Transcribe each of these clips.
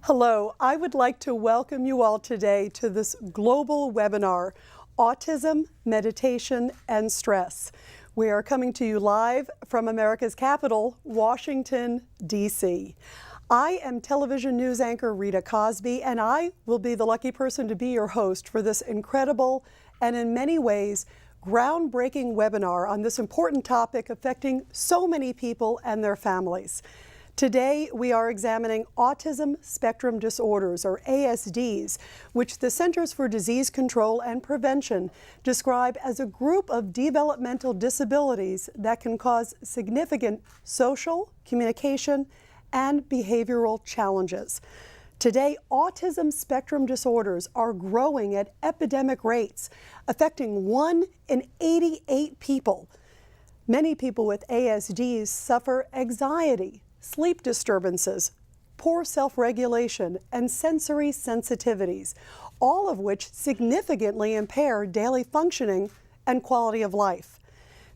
Hello, I would like to welcome you all today to this global webinar, Autism, Meditation, and Stress. We are coming to you live from America's capital, Washington, D.C. I am television news anchor Rita Cosby, and I will be the lucky person to be your host for this incredible and in many ways groundbreaking webinar on this important topic affecting so many people and their families. Today, we are examining Autism Spectrum Disorders, or ASDs, which the Centers for Disease Control and Prevention describe as a group of developmental disabilities that can cause significant social, communication, and behavioral challenges. Today, autism spectrum disorders are growing at epidemic rates, affecting 1 in 88 people. Many people with ASDs suffer anxiety, sleep disturbances, poor self-regulation, and sensory sensitivities, all of which significantly impair daily functioning and quality of life.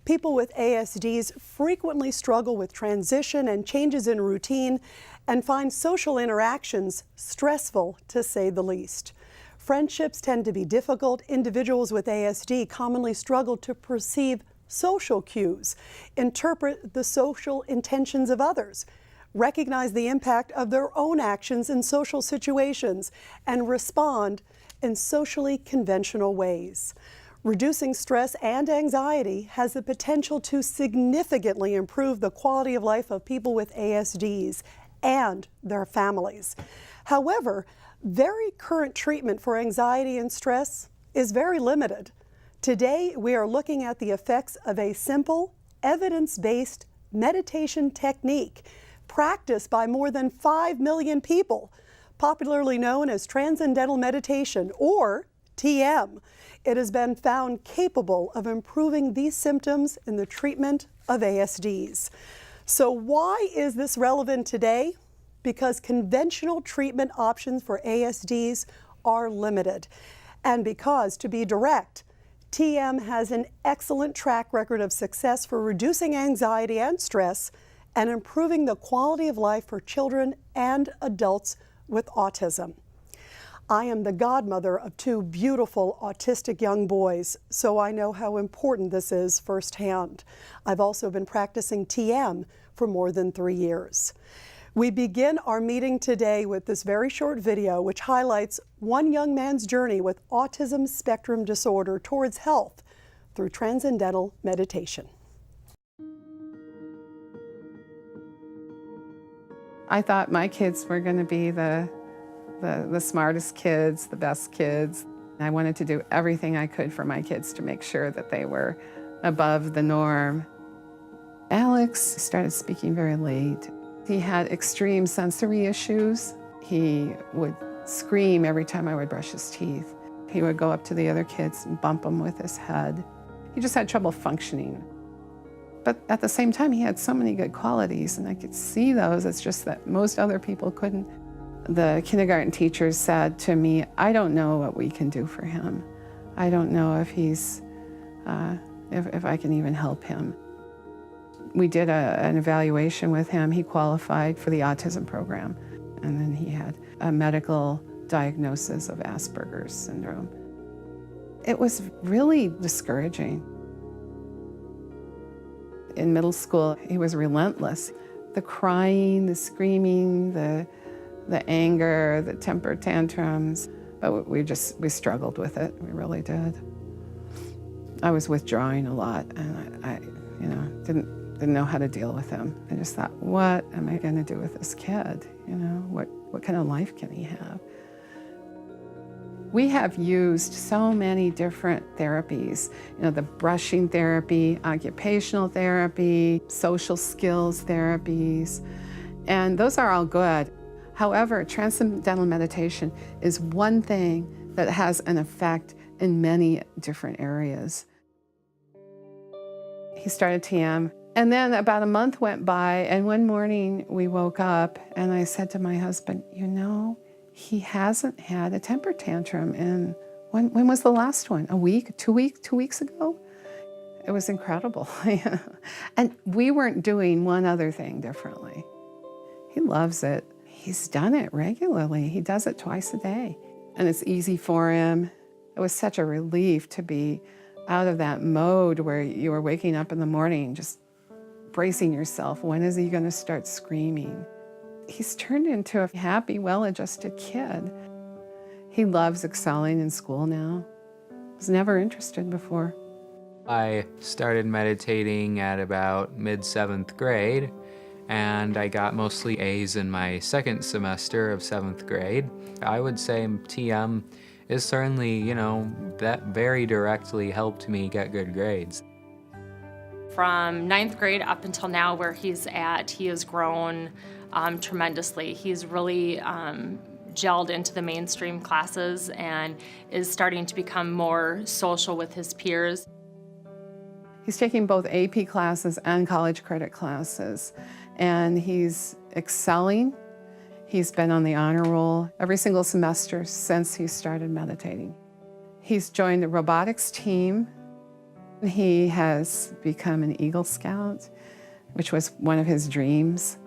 People with ASDs frequently struggle with transition and changes in routine and find social interactions stressful, to say the least. Friendships tend to be difficult. Individuals with ASD commonly struggle to perceive social cues, interpret the social intentions of others, recognize the impact of their own actions in social situations, and respond in socially conventional ways. Reducing stress and anxiety has the potential to significantly improve the quality of life of people with ASDs and their families. However, very current treatment for anxiety and stress is very limited. Today, we are looking at the effects of a simple, evidence-based meditation technique practiced by more than 5 million people, popularly known as Transcendental Meditation, or TM. It has been found capable of improving these symptoms in the treatment of ASDs. So why is this relevant today? Because conventional treatment options for ASDs are limited. And because, to be direct, TM has an excellent track record of success for reducing anxiety and stress and improving the quality of life for children and adults with autism. I am the godmother of 2 beautiful autistic young boys, so I know how important this is firsthand. I've also been practicing TM for more than 3 years. We begin our meeting today with this very short video which highlights one young man's journey with autism spectrum disorder towards health through transcendental meditation. I thought my kids were going to be the smartest kids, the best kids. I wanted to do everything I could for my kids to make sure that they were above the norm. Alex started speaking very late. He had extreme sensory issues. He would scream every time I would brush his teeth. He would go up to the other kids and bump them with his head. He just had trouble functioning. But at the same time, he had so many good qualities, and I could see those. It's just that most other people couldn't. The kindergarten teachers said to me, I don't know what we can do for him. I don't know if he's, if I can even help him. We did an evaluation with him. He qualified for the autism program, and then he had a medical diagnosis of Asperger's syndrome. It was really discouraging. In middle school, he was relentless. The crying, the screaming, the anger, the temper tantrums, but we struggled with it. We really did. I was withdrawing a lot, and I didn't know how to deal with him. I just thought, what am I going to do with this kid? You know, what kind of life can he have? We have used so many different therapies, you know, the brushing therapy, occupational therapy, social skills therapies, and those are all good. However, transcendental meditation is one thing that has an effect in many different areas. He started TM, and then about a month went by, and one morning we woke up, and I said to my husband, you know, he hasn't had a temper tantrum in, when was the last one? A week, 2 weeks ago? It was incredible. And we weren't doing one other thing differently. He loves it. he's done it regularly. He does it twice a day, and it's easy for him. It was such a relief to be out of that mode where you were waking up in the morning just bracing yourself. When is he going to start screaming? He's turned into a happy, well-adjusted kid. He loves excelling in school now. Was never interested before. I started meditating at about mid-7th grade, and I got mostly A's in my second semester of 7th grade. I would say TM is certainly, that very directly helped me get good grades. From 9th grade up until now where he's at, he has grown tremendously. He's really gelled into the mainstream classes and is starting to become more social with his peers. He's taking both AP classes and college credit classes, and he's excelling. He's been on the honor roll every single semester since he started meditating. He's joined the robotics team. He has become an Eagle Scout, which was one of his dreams.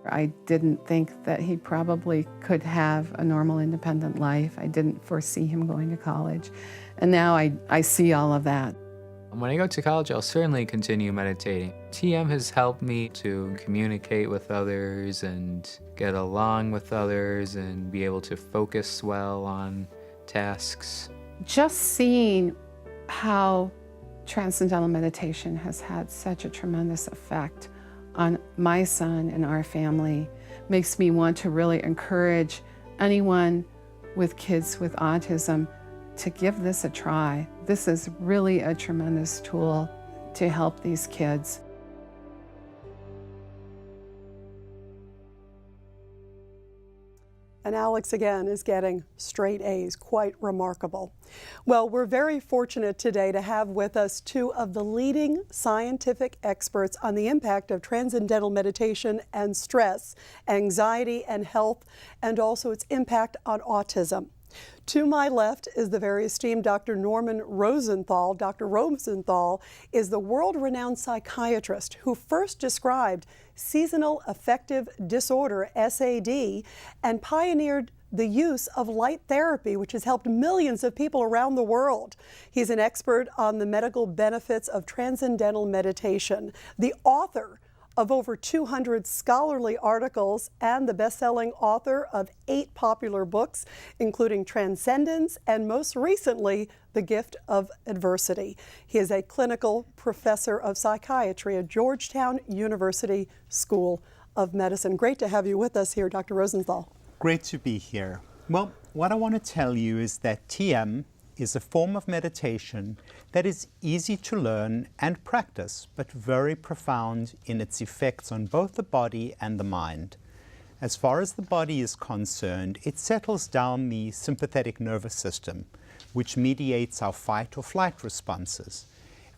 I didn't think that he probably could have a normal, independent life. I didn't foresee him going to college. And now I see all of that. When I go to college, I'll certainly continue meditating. TM has helped me to communicate with others and get along with others and be able to focus well on tasks. Just seeing how transcendental meditation has had such a tremendous effect on my son and our family makes me want to really encourage anyone with kids with autism to give this a try. This is really a tremendous tool to help these kids. And Alex, again, is getting straight A's. Quite remarkable. Well, we're very fortunate today to have with us two of the leading scientific experts on the impact of transcendental meditation and stress, anxiety and health, and also its impact on autism. To my left is the very esteemed Dr. Norman Rosenthal. Dr. Rosenthal is the world-renowned psychiatrist who first described seasonal affective disorder, SAD, and pioneered the use of light therapy, which has helped millions of people around the world. He's an expert on the medical benefits of transcendental meditation, the author of over 200 scholarly articles, and the best-selling author of 8 popular books, including Transcendence and, most recently, The Gift of Adversity. He is a clinical professor of psychiatry at Georgetown University School of Medicine. Great to have you with us here, Dr. Rosenthal. Great to be here. Well, what I want to tell you is that TM is a form of meditation that is easy to learn and practice, but very profound in its effects on both the body and the mind. As far as the body is concerned, it settles down the sympathetic nervous system, which mediates our fight or flight responses.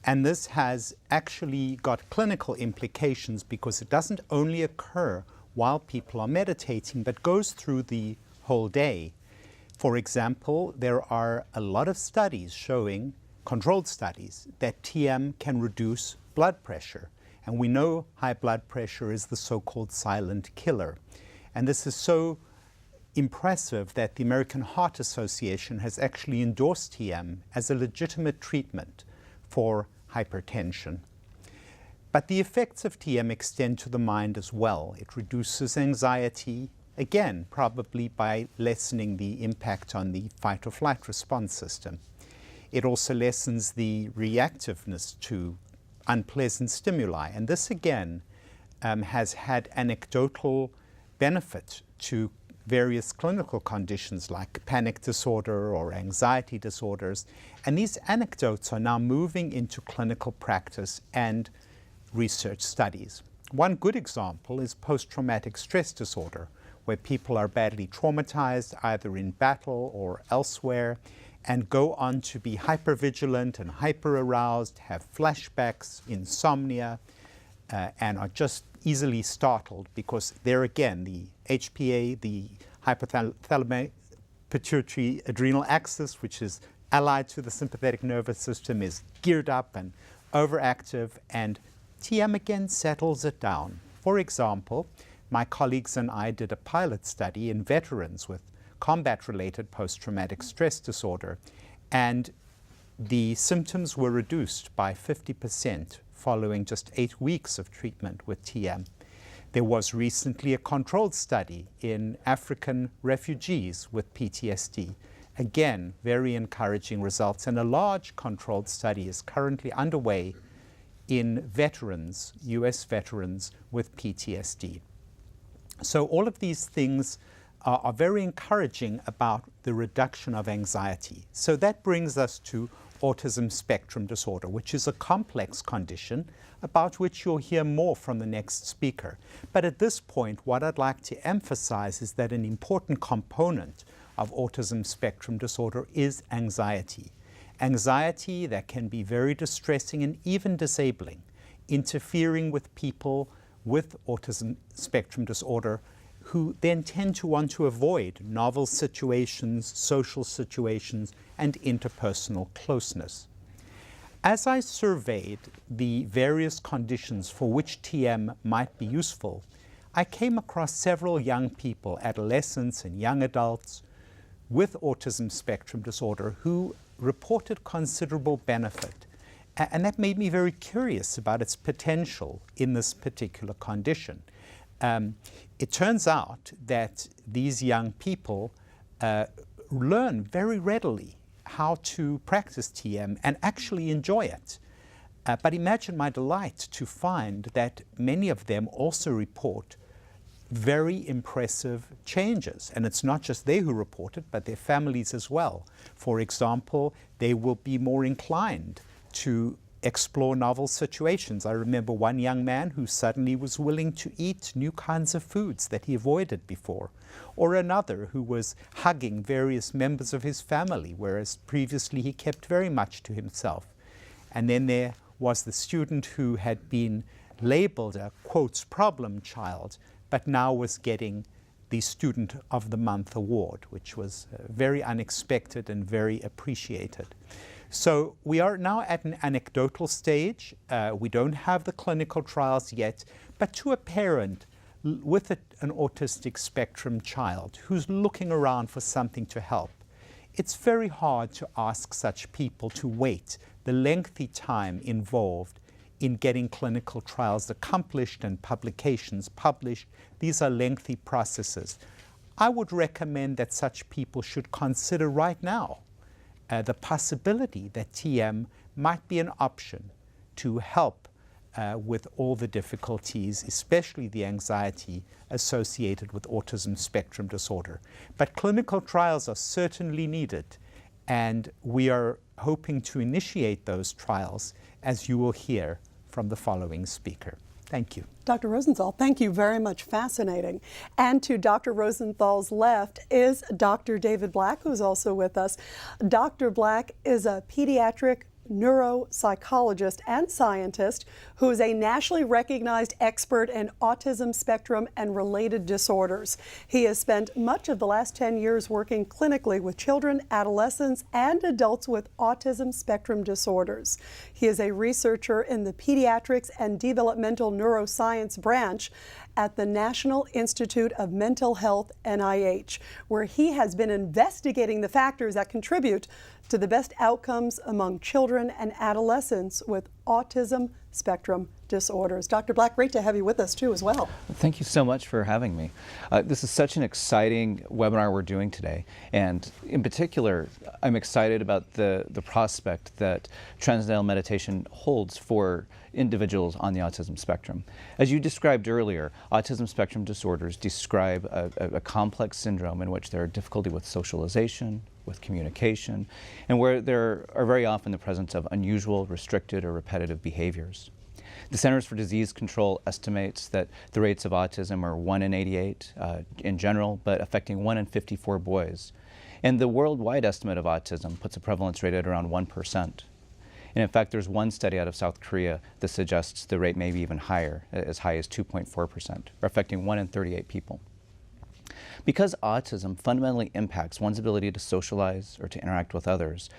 And this has actually got clinical implications because it doesn't only occur while people are meditating, but goes through the whole day. For example, there are a lot of studies showing, controlled studies, that TM can reduce blood pressure. And we know high blood pressure is the so-called silent killer. And this is so impressive that the American Heart Association has actually endorsed TM as a legitimate treatment for hypertension. But the effects of TM extend to the mind as well. It reduces anxiety, again, probably by lessening the impact on the fight or flight response system. It also lessens the reactiveness to unpleasant stimuli. And this, again, has had anecdotal benefit to various clinical conditions like panic disorder or anxiety disorders. And these anecdotes are now moving into clinical practice and research studies. One good example is post-traumatic stress disorder, where people are badly traumatized either in battle or elsewhere and go on to be hypervigilant and hyper-aroused, have flashbacks, insomnia, and are just easily startled because there again, the HPA, the hypothalamic pituitary adrenal axis, which is allied to the sympathetic nervous system, is geared up and overactive, and TM again settles it down. For example, my colleagues and I did a pilot study in veterans with combat-related post-traumatic stress disorder, and the symptoms were reduced by 50% following just 8 weeks of treatment with TM. There was recently a controlled study in African refugees with PTSD. Again, very encouraging results, and a large controlled study is currently underway in veterans, US veterans with PTSD. So all of these things are very encouraging about the reduction of anxiety. So that brings us to autism spectrum disorder, which is a complex condition about which you'll hear more from the next speaker. But at this point, what I'd like to emphasize is that an important component of autism spectrum disorder is anxiety. Anxiety that can be very distressing and even disabling, interfering with people with autism spectrum disorder who then tend to want to avoid novel situations, social situations, and interpersonal closeness. As I surveyed the various conditions for which TM might be useful, I came across several young people, adolescents and young adults, with autism spectrum disorder who reported considerable benefit. And that made me very curious about its potential in this particular condition. It turns out that these young people learn very readily how to practice TM and actually enjoy it. But imagine my delight to find that many of them also report very impressive changes. And it's not just they who report it, but their families as well. For example, they will be more inclined to explore novel situations. I remember one young man who suddenly was willing to eat new kinds of foods that he avoided before, or another who was hugging various members of his family, whereas previously he kept very much to himself. And then there was the student who had been labeled a, quotes, problem child, but now was getting the Student of the Month award, which was very unexpected and very appreciated. So we are now at an anecdotal stage. We don't have the clinical trials yet, but to a parent with an autistic spectrum child who's looking around for something to help, it's very hard to ask such people to wait the lengthy time involved in getting clinical trials accomplished and publications published. These are lengthy processes. I would recommend that such people should consider right now the possibility that TM might be an option to help with all the difficulties, especially the anxiety associated with autism spectrum disorder. But clinical trials are certainly needed, and we are hoping to initiate those trials, as you will hear from the following speaker. Thank you. Dr. Rosenthal, thank you very much. Fascinating. And to Dr. Rosenthal's left is Dr. David Black, who's also with us. Dr. Black is a pediatric neuropsychologist and scientist who is a nationally recognized expert in autism spectrum and related disorders. He has spent much of the last 10 years working clinically with children, adolescents, and adults with autism spectrum disorders. He is a researcher in the Pediatrics and Developmental Neuroscience branch at the National Institute of Mental Health, NIH, where he has been investigating the factors that contribute to the best outcomes among children and adolescents with autism spectrum disorders. Dr. Black, great to have you with us too as well. Thank you so much for having me. This is such an exciting webinar we're doing today, and in particular I'm excited about the prospect that transcendental meditation holds for individuals on the autism spectrum. As you described earlier, autism spectrum disorders describe a complex syndrome in which there are difficulty with socialization, with communication, and where there are very often the presence of unusual, restricted, or repetitive behaviors. The Centers for Disease Control estimates that the rates of autism are 1 in 88 in general, but affecting 1 in 54 boys. And the worldwide estimate of autism puts a prevalence rate at around 1%. And in fact, there's one study out of South Korea that suggests the rate may be even higher, as high as 2.4%, or affecting 1 in 38 people. Because autism fundamentally impacts one's ability to socialize or to interact with others,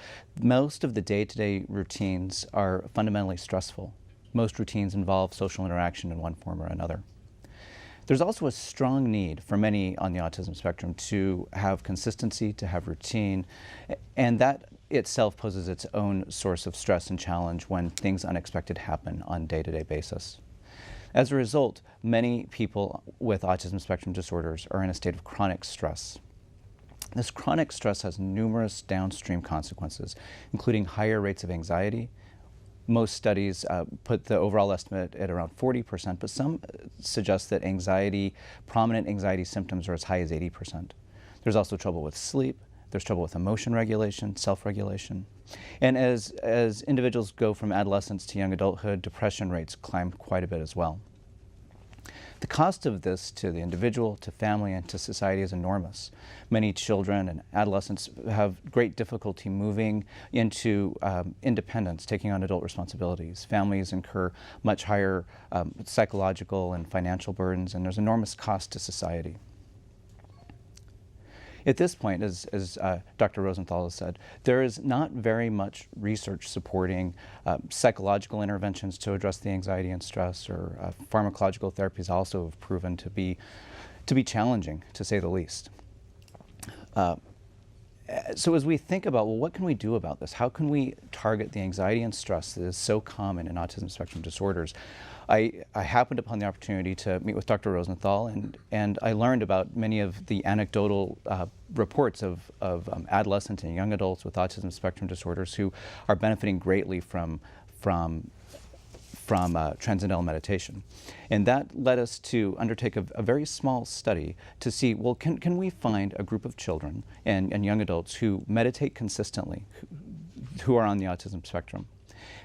most of the day-to-day routines are fundamentally stressful. Most routines involve social interaction in one form or another. There's also a strong need for many on the autism spectrum to have consistency, to have routine, and that itself poses its own source of stress and challenge when things unexpected happen on a day-to-day basis. As a result, many people with autism spectrum disorders are in a state of chronic stress. This chronic stress has numerous downstream consequences, including higher rates of anxiety. Most studies put the overall estimate at around 40%, but some suggest that prominent anxiety symptoms are as high as 80%. There's also trouble with sleep. There's trouble with emotion regulation, self-regulation. And as individuals go from adolescence to young adulthood, depression rates climb quite a bit as well. The cost of this to the individual, to family, and to society is enormous. Many children and adolescents have great difficulty moving into independence, taking on adult responsibilities. Families incur much higher psychological and financial burdens, and there's enormous cost to society. At this point, as Dr. Rosenthal has said, there is not very much research supporting psychological interventions to address the anxiety and stress, or pharmacological therapies also have proven to be challenging, to say the least. So as we think about, well, what can we do about this? How can we target the anxiety and stress that is so common in autism spectrum disorders? I happened upon the opportunity to meet with Dr. Rosenthal, and I learned about many of the anecdotal reports of adolescents and young adults with autism spectrum disorders who are benefiting greatly from transcendental meditation. And that led us to undertake a very small study to see, well, can we find a group of children and young adults who meditate consistently, who are on the autism spectrum?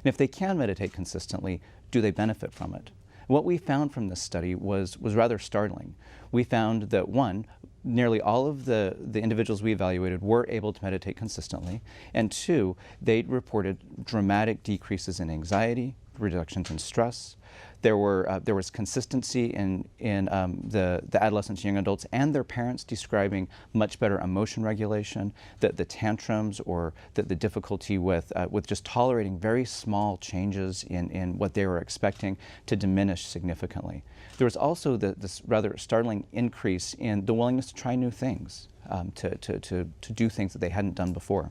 And if they can meditate consistently, do they benefit from it? What we found from this study was rather startling. We found that, one, nearly all of the individuals we evaluated were able to meditate consistently, and two, they reported dramatic decreases in anxiety, reductions in stress. There was consistency in the adolescents and young adults and their parents describing much better emotion regulation, the tantrums or the difficulty with just tolerating very small changes in what they were expecting to diminish significantly. There was also this rather startling increase in the willingness to try new things, to do things that they hadn't done before.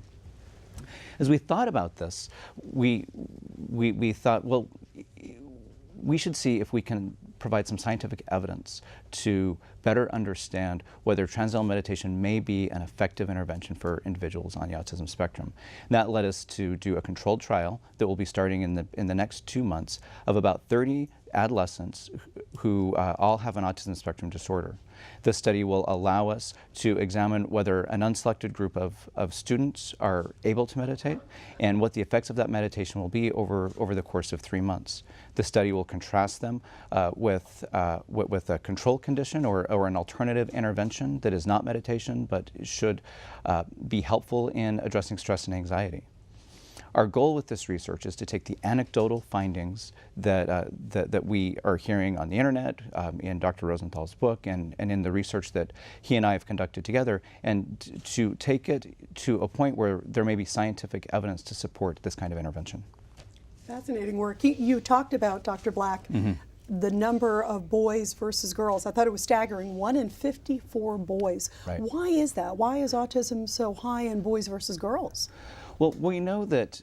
As we thought about this, we thought, well, we should see if we can provide some scientific evidence to better understand whether transcendental meditation may be an effective intervention for individuals on the autism spectrum. And that led us to do a controlled trial that will be starting in the next 2 months of about 30 adolescents who all have an autism spectrum disorder. This study will allow us to examine whether an unselected group of students are able to meditate and what the effects of that meditation will be over the course of 3 months. The study will contrast them with a control condition or an alternative intervention that is not meditation but should be helpful in addressing stress and anxiety. Our goal with this research is to take the anecdotal findings that we are hearing on the internet, in Dr. Rosenthal's book, and in the research that he and I have conducted together, and to take it to a point where there may be scientific evidence to support this kind of intervention. Fascinating work. You talked about, Dr. Black, the number of boys versus girls. I thought it was staggering. 1 in 54 boys. Right. Why is that? Why is autism so high in boys versus girls? Well, we know that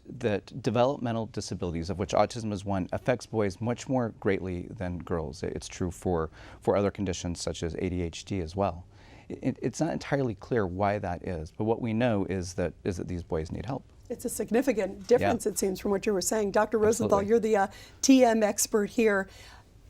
developmental disabilities, of which autism is one, affects boys much more greatly than girls. It's true for other conditions such as ADHD as well. It's not entirely clear why that is, but what we know is that these boys need help. It's a significant difference, Yeah. it seems, from what you were saying. Dr. Rosenthal, Absolutely. you're the TM expert here.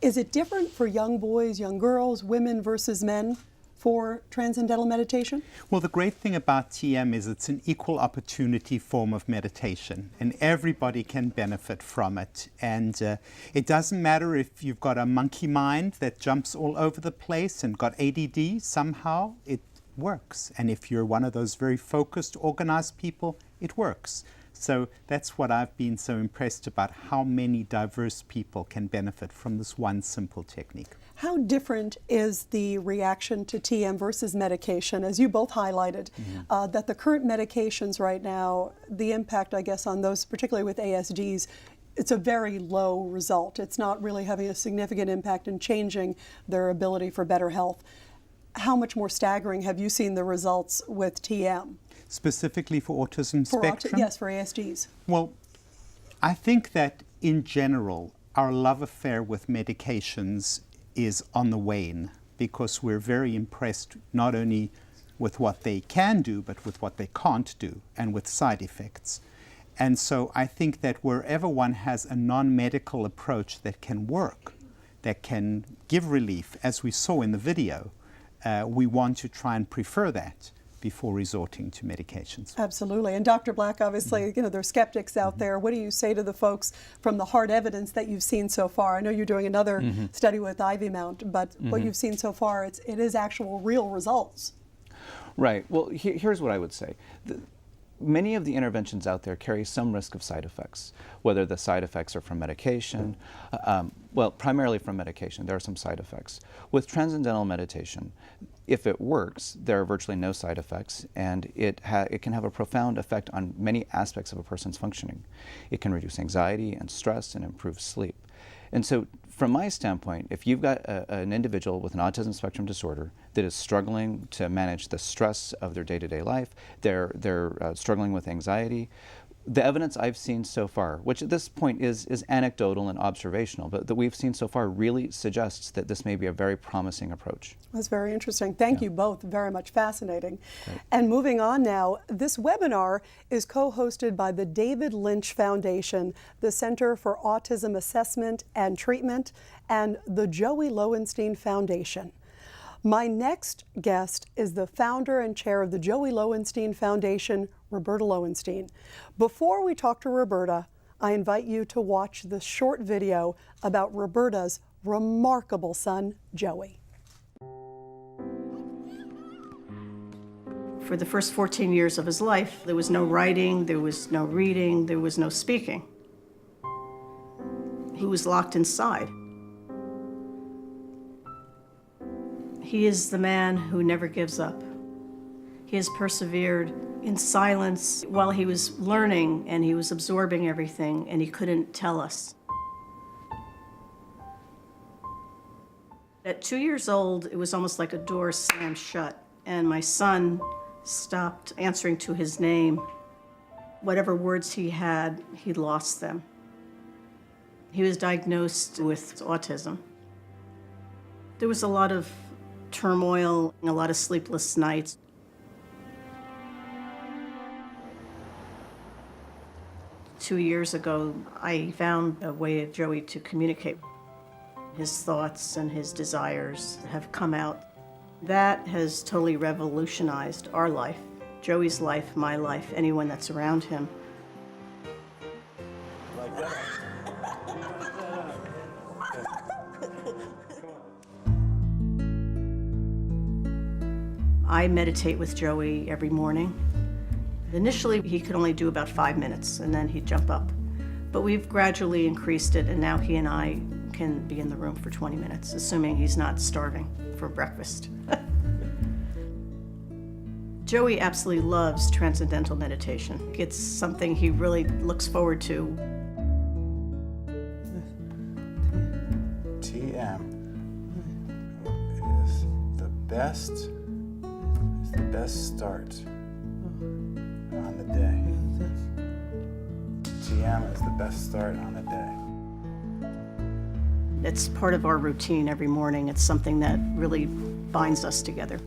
Is it different for young boys, young girls, women versus men for transcendental meditation? Well, the great thing about TM is it's an equal opportunity form of meditation, and everybody can benefit from it. And it doesn't matter if you've got a monkey mind that jumps all over the place and got ADD, somehow it works. And if you're one of those very focused, organized people, it works. So that's what I've been so impressed about, how many diverse people can benefit from this one simple technique. How different is the reaction to TM versus medication? As you both highlighted, that the current medications right now, the impact, I guess, on those, particularly with ASDs, it's a very low result. It's not really having a significant impact in changing their ability for better health. How much more staggering have you seen the results with TM? Specifically for autism spectrum? Yes, for ASDs. Well, I think that in general, our love affair with medications is on the wane, because we're very impressed not only with what they can do, but with what they can't do, and with side effects. And so I think that wherever one has a non-medical approach that can work, that can give relief, as we saw in the video, we want to try and prefer that before resorting to medications. Absolutely. And Dr. Black, obviously, you know, there's skeptics out there. What do you say to the folks from the hard evidence that you've seen so far? I know you're doing another study with Ivy Mount, but what you've seen so far, it is actual real results. Right. Well, here's what I would say. Many of the interventions out there carry some risk of side effects, whether the side effects are from medication, well, primarily from medication, there are some side effects. With transcendental meditation, if it works, there are virtually no side effects, and it can have a profound effect on many aspects of a person's functioning. It can reduce anxiety and stress and improve sleep. And so from my standpoint, if you've got an individual with an autism spectrum disorder that is struggling to manage the stress of their day-to-day life, they're struggling with anxiety, the evidence I've seen so far, which at this point is anecdotal and observational, but that we've seen so far really suggests that this may be a very promising approach. That's very interesting. Thank you both. Very much fascinating. Right. And moving on now, this webinar is co-hosted by the David Lynch Foundation, the Center for Autism Assessment and Treatment, and the Joey Lowenstein Foundation. My next guest is the founder and chair of the Joey Lowenstein Foundation, Roberta Lowenstein. Before we talk to Roberta, I invite you to watch the short video about Roberta's remarkable son, Joey. For the first 14 years of his life, there was no writing, there was no reading, there was no speaking. He was locked inside. He is the man who never gives up. He has persevered in silence while he was learning and he was absorbing everything, and he couldn't tell us. At 2 years old, it was almost like a door slammed shut, and my son stopped answering to his name. Whatever words he had, he lost them. He was diagnosed with autism. There was a lot of turmoil, a lot of sleepless nights. Two years ago, I found a way of Joey to communicate. His thoughts and his desires have come out. That has totally revolutionized our life, Joey's life, my life, anyone that's around him. I meditate with Joey every morning. Initially, he could only do about 5 minutes, and then he'd jump up. But we've gradually increased it, and now he and I can be in the room for 20 minutes, assuming he's not starving for breakfast. Joey absolutely loves transcendental meditation. It's something he really looks forward to. TM is the best start on the day. TM is the best start on the day. It's part of our routine every morning. It's something that really binds us together.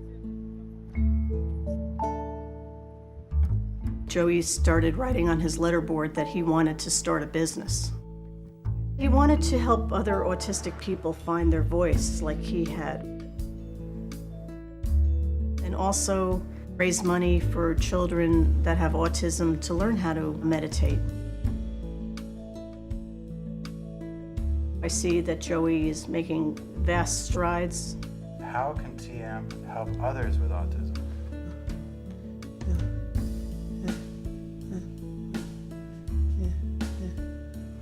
Joey started writing on his letterboard that he wanted to start a business. He wanted to help other autistic people find their voice like he had. And also raise money for children that have autism to learn how to meditate. I see that Joey is making vast strides. How can TM help others with autism?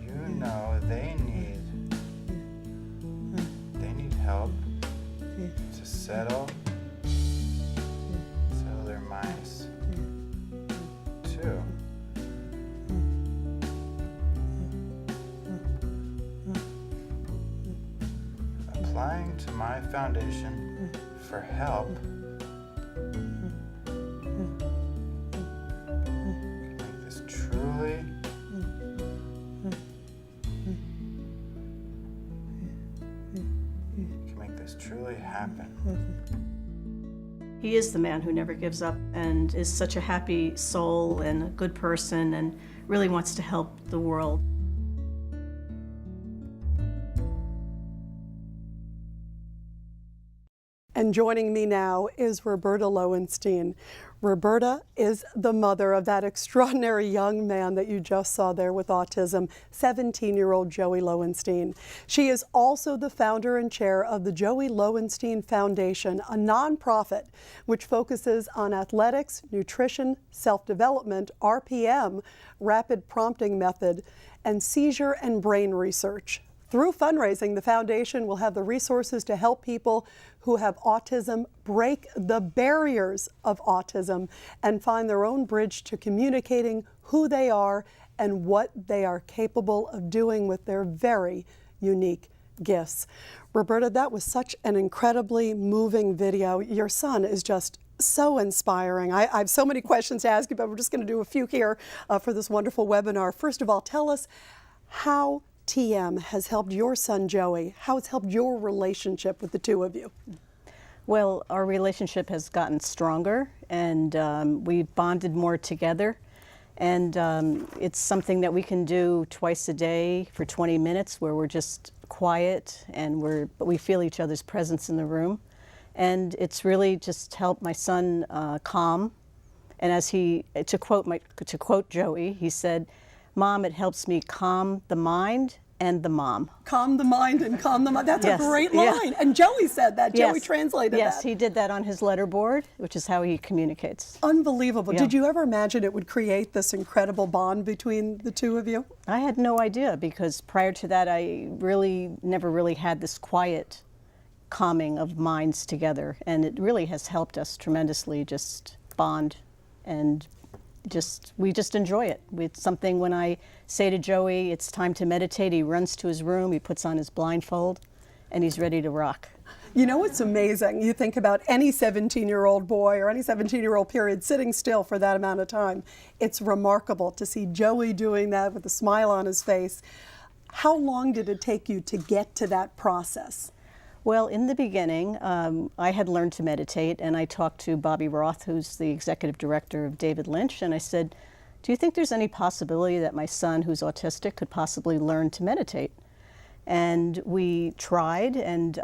You know they need help to settle their minds too. my foundation for help. Make this truly happen. He is the man who never gives up and is such a happy soul and a good person and really wants to help the world. And joining me now is Roberta Lowenstein. Roberta is the mother of that extraordinary young man that you just saw there with autism, 17-year-old Joey Lowenstein. She is also the founder and chair of the Joey Lowenstein Foundation, a nonprofit which focuses on athletics, nutrition, self-development, RPM, rapid prompting method, and seizure and brain research. Through fundraising, the foundation will have the resources to help people who have autism break the barriers of autism and find their own bridge to communicating who they are and what they are capable of doing with their very unique gifts. Roberta, that was such an incredibly moving video. Your son is just so inspiring. I have so many questions to ask you, but we're just going to do a few here for this wonderful webinar. First of all, tell us how TM has helped your son Joey, how it's helped your relationship with the two of you. Well, our relationship has gotten stronger and we've bonded more together. And it's something that we can do twice a day for 20 minutes where we're just quiet and but we feel each other's presence in the room. And it's really just helped my son calm. And as to quote Joey, he said, "Mom, it helps me calm the mind and the mom." Calm the mind and calm the mind. That's Yes. a great line. And Joey said that. Yes. Joey translated that. Yes, he did that on his letterboard, which is how he communicates. Unbelievable. Yeah. Did you ever imagine it would create this incredible bond between the two of you? I had no idea because prior to that, I never really had this quiet calming of minds together. And it really has helped us tremendously just bond and we just enjoy it. It's something when I say to Joey, it's time to meditate, he runs to his room, he puts on his blindfold, and he's ready to rock. You know, it's amazing. You think about any 17-year-old boy or any 17-year-old period sitting still for that amount of time. It's remarkable to see Joey doing that with a smile on his face. How long did it take you to get to that process? Well, in the beginning, I had learned to meditate, and I talked to Bobby Roth, who's the executive director of David Lynch, and I said, "Do you think there's any possibility that my son, who's autistic, could possibly learn to meditate?" And we tried, and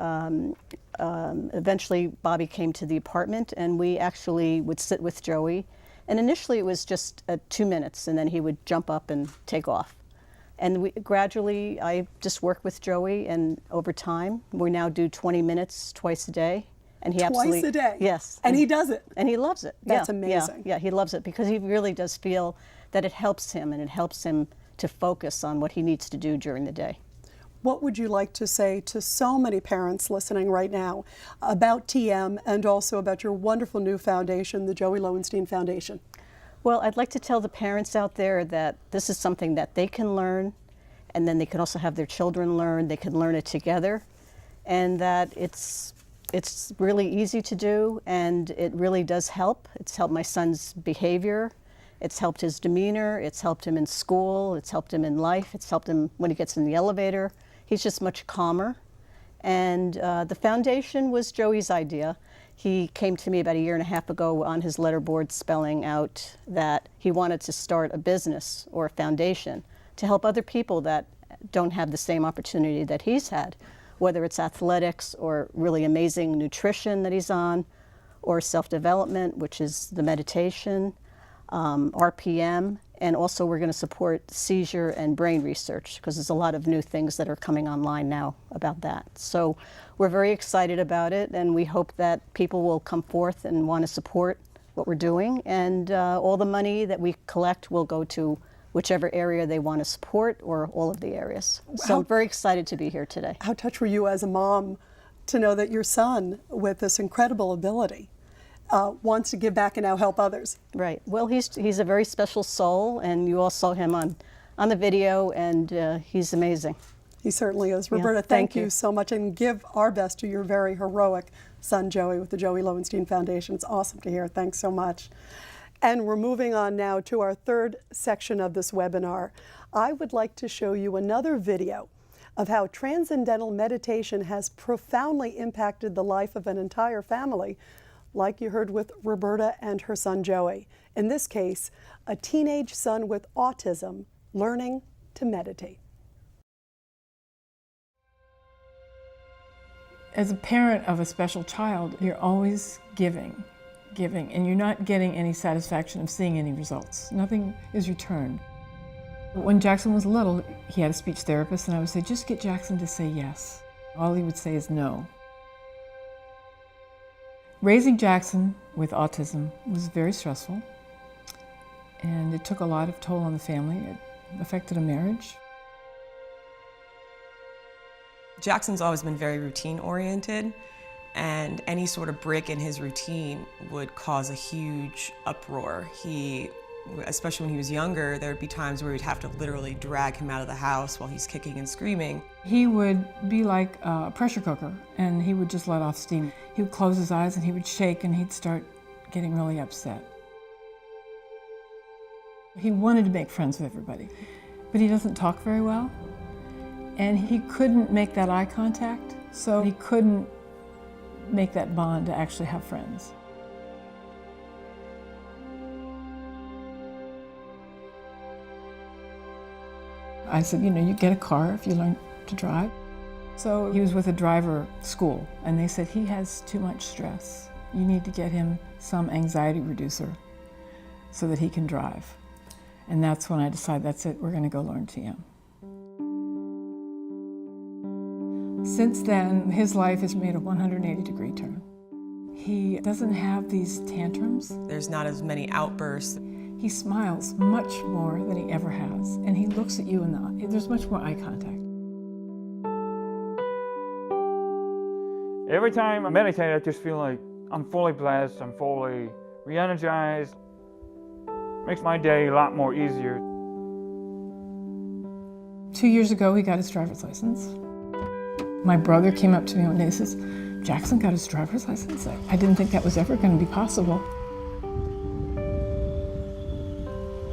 eventually Bobby came to the apartment, and we actually would sit with Joey. And initially it was just 2 minutes, and then he would jump up and take off. And gradually, I just worked with Joey, and over time, we now do 20 minutes twice a day. And he Twice a day? Yes. And he does it? And he loves it. That's Yeah, amazing. Yeah, he loves it because he really does feel that it helps him, and it helps him to focus on what he needs to do during the day. What would you like to say to so many parents listening right now about TM and also about your wonderful new foundation, the Joey Lowenstein Foundation? Well, I'd like to tell the parents out there that this is something that they can learn, and then they can also have their children learn. They can learn it together, and that it's really easy to do, and it really does help. It's helped my son's behavior. It's helped his demeanor. It's helped him in school. It's helped him in life. It's helped him when he gets in the elevator. He's just much calmer. And the foundation was Joey's idea. He came to me about 1.5 years ago on his letterboard spelling out that he wanted to start a business or a foundation to help other people that don't have the same opportunity that he's had, whether it's athletics or really amazing nutrition that he's on, or self-development, which is the meditation, RPM, and also we're going to support seizure and brain research because there's a lot of new things that are coming online now about that. So we're very excited about it, and we hope that people will come forth and want to support what we're doing, and all the money that we collect will go to whichever area they want to support or all of the areas. So I'm very excited to be here today. How touched were you as a mom to know that your son, with this incredible ability, wants to give back and now help others? Right. Well, he's a very special soul, and you all saw him on the video, and he's amazing. He certainly is. Yeah, Roberta, thank thank you you. so much, and give our best to your very heroic son, Joey, with the Joey Lowenstein Foundation. It's awesome to hear. Thanks so much. And we're moving on now to our third section of this webinar. I would like to show you another video of how transcendental meditation has profoundly impacted the life of an entire family, like you heard with Roberta and her son, Joey. In this case, a teenage son with autism learning to meditate. As a parent of a special child, you're always giving, and you're not getting any satisfaction of seeing any results. Nothing is returned. When Jackson was little, he had a speech therapist, and I would say, just get Jackson to say yes. All he would say is no. Raising Jackson with autism was very stressful, and it took a lot of toll on the family. It affected a marriage. Jackson's always been very routine-oriented, and any sort of break in his routine would cause a huge uproar. Especially when he was younger, there would be times where we'd have to literally drag him out of the house while he's kicking and screaming. He would be like a pressure cooker, and he would just let off steam. He would close his eyes and he would shake, and he'd start getting really upset. He wanted to make friends with everybody, but he doesn't talk very well. And he couldn't make that eye contact, so he couldn't make that bond to actually have friends. I said, you get a car if you learn to drive. So he was with a driver school, and they said, he has too much stress. You need to get him some anxiety reducer so that he can drive. And that's when I decided, that's it, we're going to go learn TM. Since then, his life has made a 180-degree turn. He doesn't have these tantrums. There's not as many outbursts. He smiles much more than he ever has, and he looks at you in the eye. There's much more eye contact. Every time I meditate, I just feel like I'm fully blessed, I'm fully re-energized. Makes my day a lot more easier. 2 years ago, he got his driver's license. My brother came up to me one day and says, Jackson got his driver's license? I didn't think that was ever going to be possible.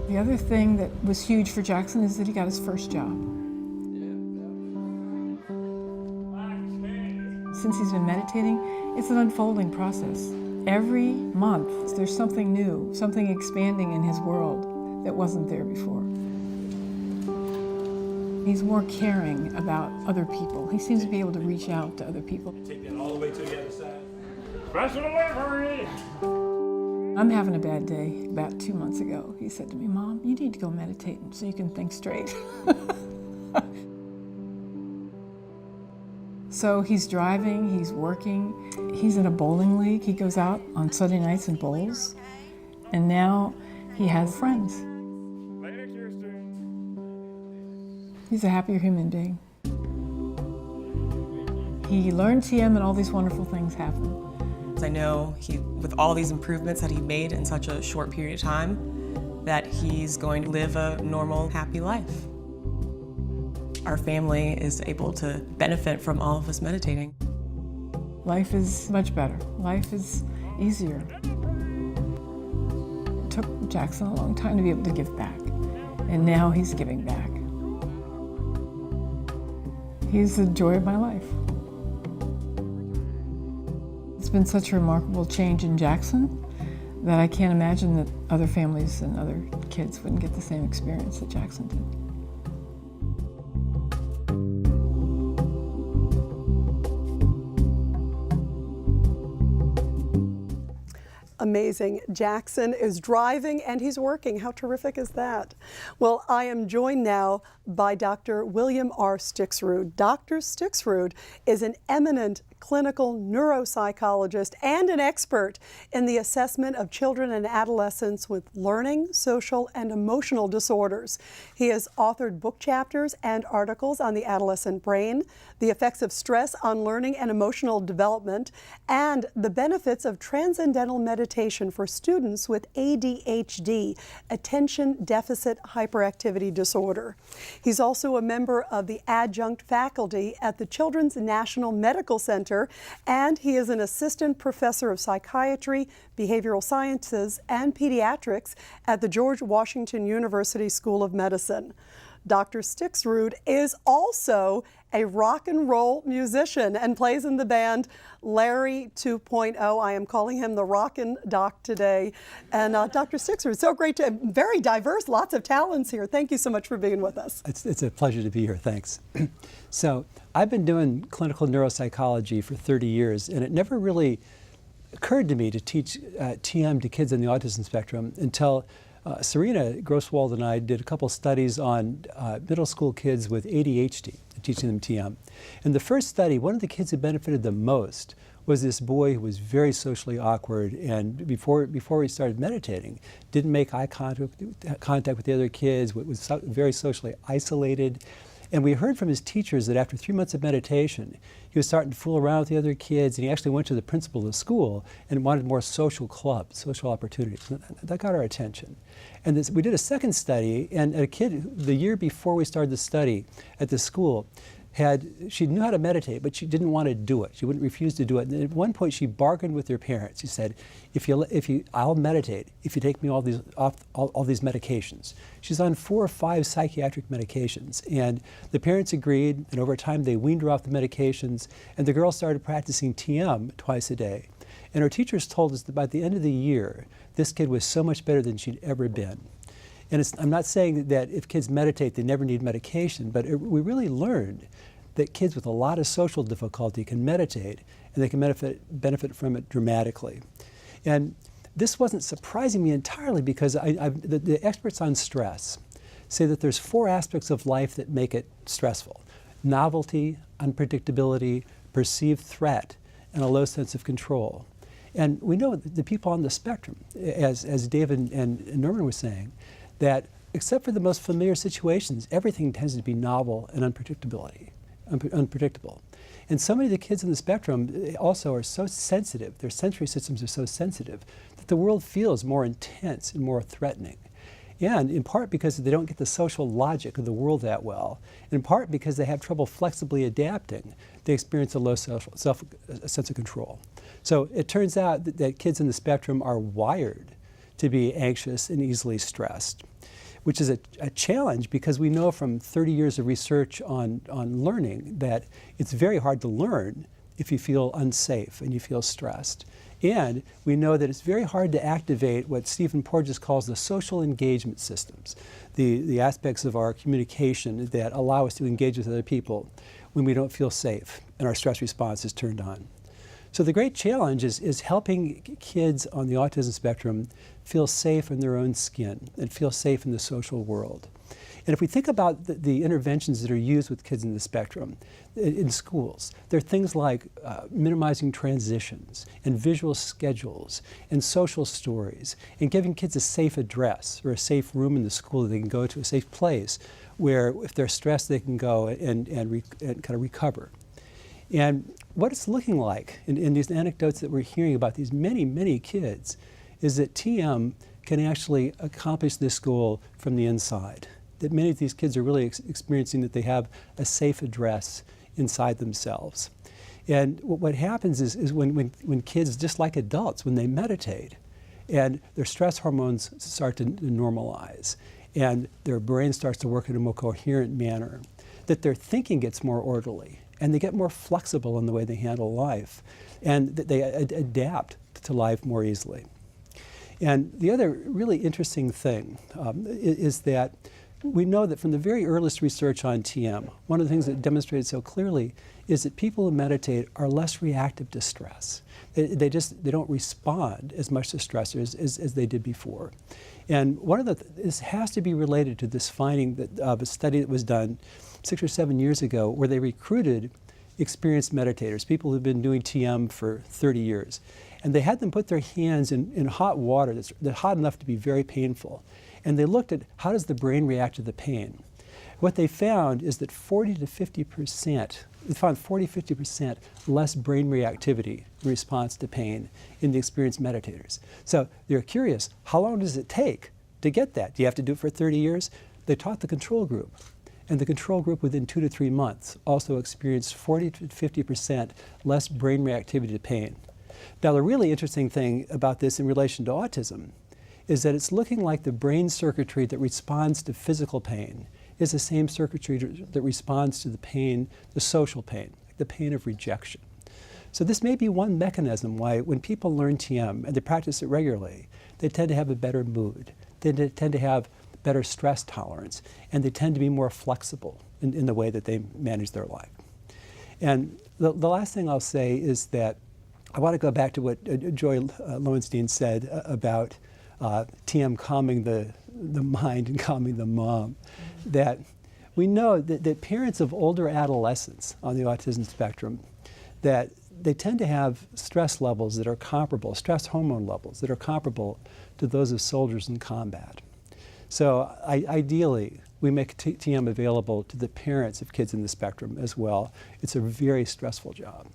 The other thing that was huge for Jackson is that he got his first job. Since he's been meditating, it's an unfolding process. Every month, there's something new, something expanding in his world that wasn't there before. He's more caring about other people. He seems to be able to reach out to other people. Take that all the way to the other side. Special delivery! I'm having a bad day. About 2 months ago, he said to me, Mom, you need to go meditate so you can think straight. So he's driving, he's working, he's in a bowling league. He goes out on Sunday nights and bowls. And now he has friends. Later, Kirsten. He's a happier human being. He learned TM and all these wonderful things happen. I know with all these improvements that he made in such a short period of time, that he's going to live a normal, happy life. Our family is able to benefit from all of us meditating. Life is much better. Life is easier. It took Jackson a long time to be able to give back, and now he's giving back. He's the joy of my life. It's been such a remarkable change in Jackson that I can't imagine that other families and other kids wouldn't get the same experience that Jackson did. Amazing. Jackson is driving and he's working. How terrific is that? Well, I am joined now by Dr. William R. Stixrud. Dr. Stixrud is an eminent clinical neuropsychologist and an expert in the assessment of children and adolescents with learning, social, and emotional disorders. He has authored book chapters and articles on the adolescent brain, the effects of stress on learning and emotional development, and the benefits of transcendental meditation for students with ADHD, attention deficit hyperactivity disorder. He's also a member of the adjunct faculty at the Children's National Medical Center, and he is an assistant professor of psychiatry, behavioral sciences, and pediatrics at the George Washington University School of Medicine. Dr. Stixrud is also a rock and roll musician and plays in the band Larry 2.0. I am calling him the Rockin' Doc today. And Dr. Stixrud, so great to, very diverse, lots of talents here. Thank you so much for being with us. It's a pleasure to be here, thanks. So I've been doing clinical neuropsychology for 30 years, and it never really occurred to me to teach TM to kids on the autism spectrum until Serena Grosswald and I did a couple studies on middle school kids with ADHD, teaching them TM. In the first study, one of the kids who benefited the most was this boy who was very socially awkward, and before we started meditating, didn't make eye contact with the other kids, was very socially isolated. And we heard from his teachers that after 3 months of meditation, he was starting to fool around with the other kids, and he actually went to the principal of the school and wanted more social clubs, social opportunities. That got our attention. And we did a second study, and a kid, the year before we started the study at the school, she knew how to meditate, but she didn't want to do it. She wouldn't refuse to do it. And at one point, she bargained with her parents. She said, I'll meditate if you take me all these medications. She's on 4 or 5 psychiatric medications. And the parents agreed, and over time, they weaned her off the medications, and the girl started practicing TM twice a day. And her teachers told us that by the end of the year, this kid was so much better than she'd ever been. And I'm not saying that if kids meditate, they never need medication, but we really learned that kids with a lot of social difficulty can meditate, and they can benefit from it dramatically. And this wasn't surprising me entirely, because the experts on stress say that there's 4 aspects of life that make it stressful: novelty, unpredictability, perceived threat, and a low sense of control. And we know that the people on the spectrum, as David and Norman were saying, that except for the most familiar situations, everything tends to be novel and unpredictable. And so many of the kids in the spectrum also are so sensitive, their sensory systems are so sensitive, that the world feels more intense and more threatening. And in part because they don't get the social logic of the world that well, in part because they have trouble flexibly adapting, they experience a low sense of control. So it turns out that kids in the spectrum are wired to be anxious and easily stressed, which is a challenge, because we know from 30 years of research on learning that it's very hard to learn if you feel unsafe and you feel stressed. And we know that it's very hard to activate what Stephen Porges calls the social engagement systems, the aspects of our communication that allow us to engage with other people when we don't feel safe and our stress response is turned on. So the great challenge is helping kids on the autism spectrum feel safe in their own skin and feel safe in the social world. And if we think about the interventions that are used with kids in the spectrum in schools, there are things like minimizing transitions and visual schedules and social stories and giving kids a safe address or a safe room in the school that they can go to, a safe place where if they're stressed they can go and kind of recover. And what it's looking like in these anecdotes that we're hearing about these many, many kids is that TM can actually accomplish this goal from the inside. That many of these kids are really experiencing that they have a safe address inside themselves. And what happens is when kids, just like adults, when they meditate and their stress hormones start to normalize and their brain starts to work in a more coherent manner, that their thinking gets more orderly and they get more flexible in the way they handle life, and that they adapt to life more easily. And the other really interesting thing is that we know that from the very earliest research on TM, one of the things that demonstrated so clearly is that people who meditate are less reactive to stress. They don't respond as much to stressors as they did before. And this has to be related to this finding of a study that was done 6 or 7 years ago, where they recruited experienced meditators, people who've been doing TM for 30 years. And they had them put their hands in hot water that's hot enough to be very painful. And they looked at how does the brain react to the pain. What they found is that 40–50% less brain reactivity in response to pain in the experienced meditators. So they're curious, how long does it take to get that? Do you have to do it for 30 years? They taught the control group. And the control group within 2 to 3 months also experienced 40 to 50% less brain reactivity to pain. Now, the really interesting thing about this in relation to autism is that it's looking like the brain circuitry that responds to physical pain is the same circuitry that responds to the pain, the social pain, like the pain of rejection. So this may be one mechanism why when people learn TM and they practice it regularly, they tend to have a better mood, they tend to have better stress tolerance, and they tend to be more flexible in the way that they manage their life. And the last thing I'll say is that I want to go back to what Joy Lowenstein said about TM calming the mind and calming the mom. That we know that parents of older adolescents on the autism spectrum, that they tend to have stress levels that are comparable, stress hormone levels that are comparable to those of soldiers in combat. So ideally, we make TM available to the parents of kids in the spectrum as well. It's a very stressful job.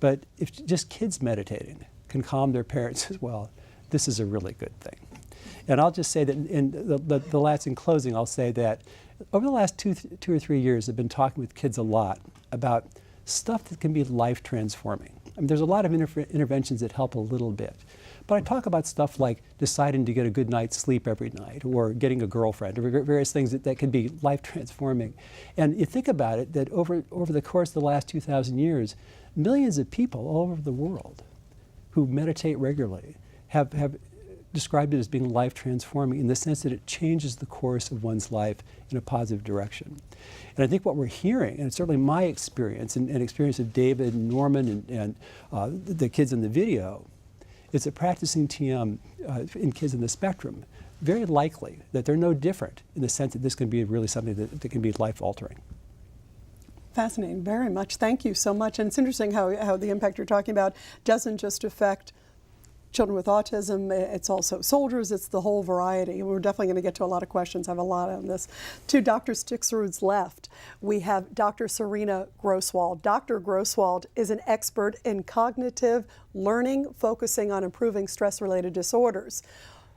But if just kids meditating can calm their parents as well, this is a really good thing. And I'll just say that in closing, I'll say that over the last two or 3 years, I've been talking with kids a lot about stuff that can be life transforming. I mean, there's a lot of interventions that help a little bit. But I talk about stuff like deciding to get a good night's sleep every night, or getting a girlfriend, or various things that can be life transforming. And you think about it, that over the course of the last 2,000 years, millions of people all over the world who meditate regularly have described it as being life transforming in the sense that it changes the course of one's life in a positive direction. And I think what we're hearing, and it's certainly my experience and experience of David and Norman and the kids in the video, is that practicing TM in kids in the spectrum, very likely that they're no different in the sense that this can be really something that can be life-altering. Fascinating, very much. Thank you so much. And it's interesting how the impact you're talking about doesn't just affect children with autism, it's also soldiers, it's the whole variety. We're definitely going to get to a lot of questions. I have a lot on this. To Dr. Stixrud's left, we have Dr. Serena Grosswald. Dr. Grosswald is an expert in cognitive learning, focusing on improving stress-related disorders.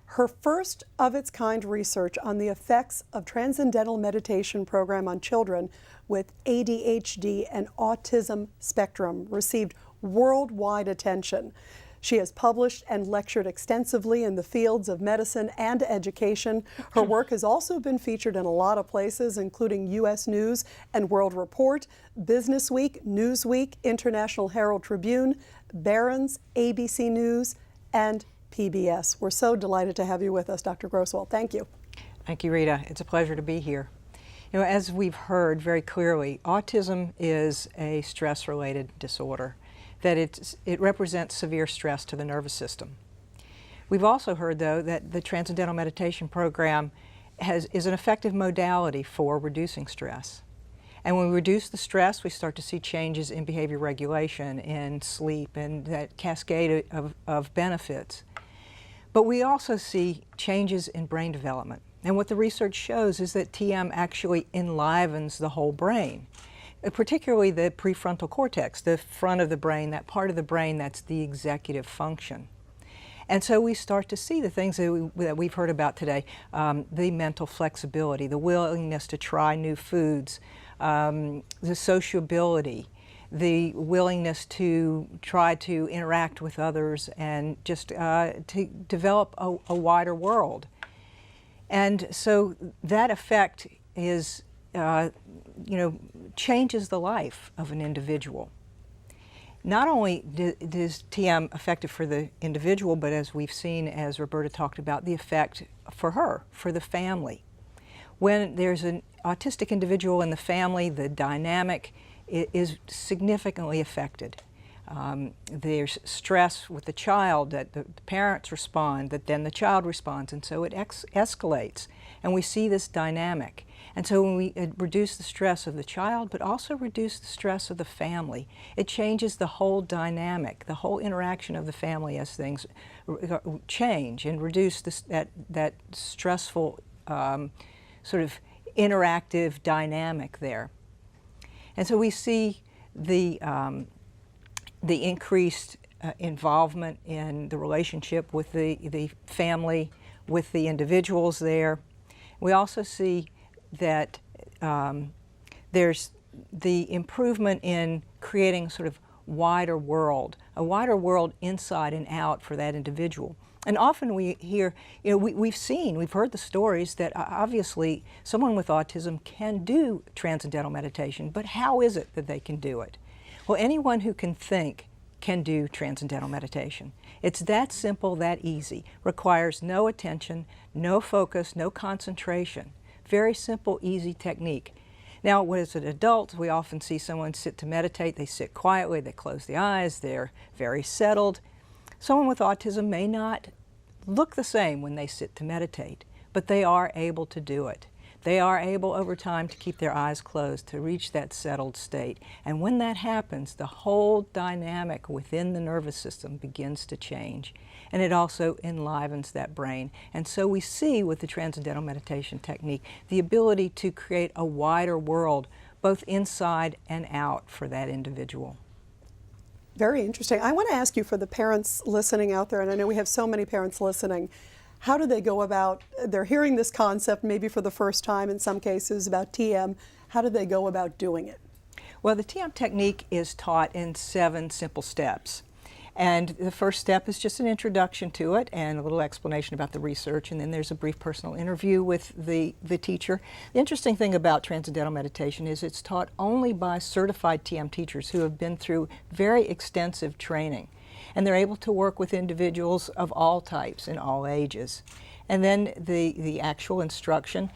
Her first of its kind research on the effects of transcendental meditation program on children with ADHD and autism spectrum received worldwide attention. She has published and lectured extensively in the fields of medicine and education. Her work has also been featured in a lot of places, including U.S. News and World Report, Business Week, Newsweek, International Herald Tribune, Barron's, ABC News, and PBS. We're so delighted to have you with us, Dr. Grosswald. Thank you. Thank you, Rita. It's a pleasure to be here. You know, as we've heard very clearly, autism is a stress-related disorder, that it represents severe stress to the nervous system. We've also heard, though, that the Transcendental Meditation Program is an effective modality for reducing stress. And when we reduce the stress, we start to see changes in behavior regulation, in sleep, and that cascade of benefits. But we also see changes in brain development. And what the research shows is that TM actually enlivens the whole brain, particularly the prefrontal cortex, the front of the brain, that part of the brain that's the executive function. And so we start to see the things that we've heard about today, the mental flexibility, the willingness to try new foods, the sociability, the willingness to try to interact with others and just to develop a wider world. And so that effect is, changes the life of an individual. Not only is TM effective for the individual, but as we've seen, as Roberta talked about, the effect for her, for the family. When there's an autistic individual in the family, the dynamic is significantly affected. There's stress with the child that the parents respond, that then the child responds, and so it escalates. And we see this dynamic. And so when we reduce the stress of the child, but also reduce the stress of the family, it changes the whole dynamic, the whole interaction of the family as things change, and reduce that stressful sort of interactive dynamic there. And so we see the increased involvement in the relationship with the family, with the individuals there. We also see that there's the improvement in creating sort of a wider world inside and out for that individual. And often we hear, we've heard the stories that obviously someone with autism can do transcendental meditation, but how is it that they can do it? Well, anyone who can think can do transcendental meditation. It's that simple, that easy. Requires no attention, no focus, no concentration. Very simple, easy technique. Now, as an adult, we often see someone sit to meditate. They sit quietly, they close the eyes, they're very settled. Someone with autism may not look the same when they sit to meditate, but they are able to do it. They are able over time to keep their eyes closed, to reach that settled state. And when that happens, the whole dynamic within the nervous system begins to change. And it also enlivens that brain. And so we see with the Transcendental Meditation technique the ability to create a wider world, both inside and out for that individual. Very interesting. I want to ask you, for the parents listening out there, and I know we have so many parents listening, how do they go about, they're hearing this concept maybe for the first time in some cases about TM, how do they go about doing it? Well, the TM technique is taught in 7 simple steps. And the first step is just an introduction to it and a little explanation about the research, and then there's a brief personal interview with the teacher. The interesting thing about Transcendental Meditation is it's taught only by certified TM teachers who have been through very extensive training. And they're able to work with individuals of all types and all ages. And then the actual instruction,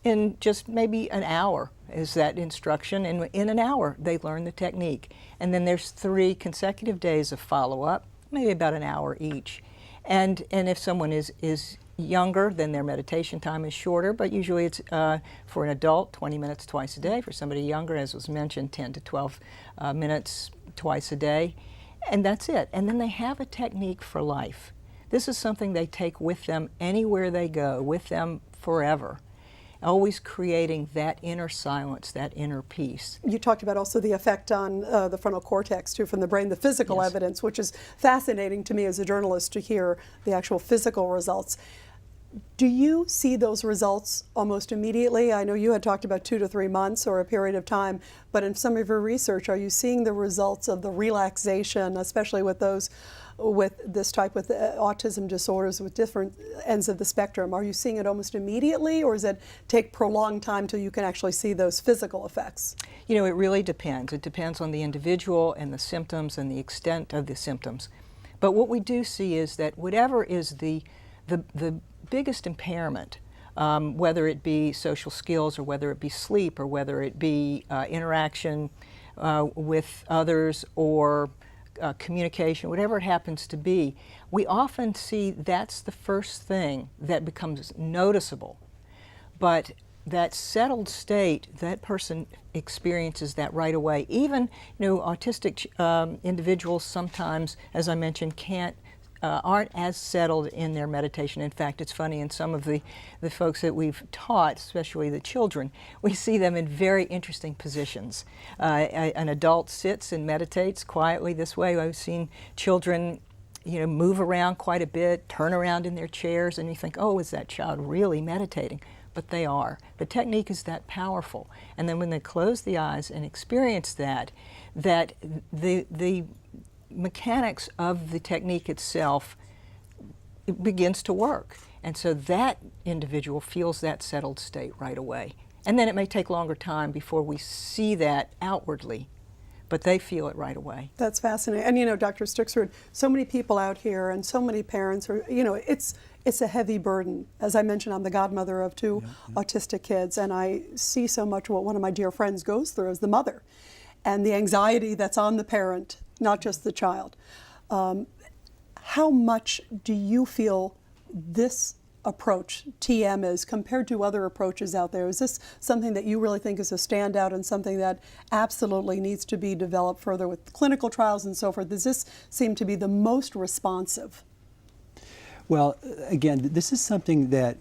in just maybe an hour is that instruction, and in an hour they learn the technique. And then there's 3 consecutive days of follow-up, maybe about an hour each. And if someone is younger, then their meditation time is shorter, but usually it's for an adult 20 minutes twice a day. For somebody younger, as was mentioned, 10 to 12 minutes twice a day. And that's it. And then they have a technique for life. This is something they take with them anywhere they go, with them forever, always creating that inner silence, that inner peace. You talked about also the effect on the frontal cortex too, from the brain, the physical Yes. evidence, which is fascinating to me as a journalist to hear the actual physical results. Do you see those results almost immediately? I know you had talked about 2 to 3 months or a period of time, but in some of your research, are you seeing the results of the relaxation, especially with those with this type, with autism disorders with different ends of the spectrum? Are you seeing it almost immediately, or does it take prolonged time till you can actually see those physical effects? You know, it really depends. It depends on the individual and the symptoms and the extent of the symptoms. But what we do see is that whatever is the biggest impairment, whether it be social skills or whether it be sleep or whether it be interaction with others or communication, whatever it happens to be, we often see that's the first thing that becomes noticeable. But that settled state, that person experiences that right away. Even, autistic individuals sometimes, as I mentioned, aren't as settled in their meditation. In fact, it's funny, in some of the folks that we've taught, especially the children, we see them in very interesting positions. An adult sits and meditates quietly this way. I've seen children move around quite a bit, turn around in their chairs, and you think, oh, is that child really meditating? But they are. The technique is that powerful. And then when they close the eyes and experience that the mechanics of the technique itself, it begins to work. And so that individual feels that settled state right away. And then it may take longer time before we see that outwardly, but they feel it right away. That's fascinating. And Dr. Stixrud, so many people out here and so many parents are, it's a heavy burden. As I mentioned, I'm the godmother of 2 autistic kids, and I see so much what one of my dear friends goes through as the mother, and the anxiety that's on the parent, not just the child. How much do you feel this approach, TM, is compared to other approaches out there? Is this something that you really think is a standout and something that absolutely needs to be developed further with clinical trials and so forth? Does this seem to be the most responsive? Well, again, this is something that,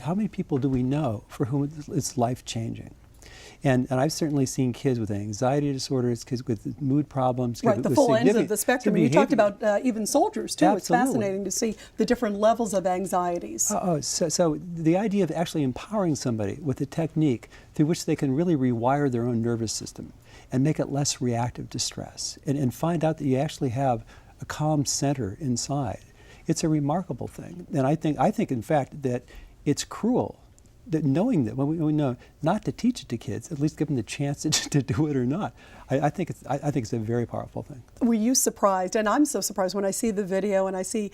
how many people do we know for whom it's life-changing? And I've certainly seen kids with anxiety disorders, kids with mood problems. Right, kids the with full ends of significant the spectrum. And you talked about even soldiers, too. Absolutely. It's fascinating to see the different levels of anxieties. So the idea of actually empowering somebody with a technique through which they can really rewire their own nervous system and make it less reactive to stress, and find out that you actually have a calm center inside. It's a remarkable thing. And I think in fact that it's cruel that knowing that, when we know not to teach it to kids, at least give them the chance to do it or not. I think it's a very powerful thing. Were you surprised? And I'm so surprised when I see the video and I see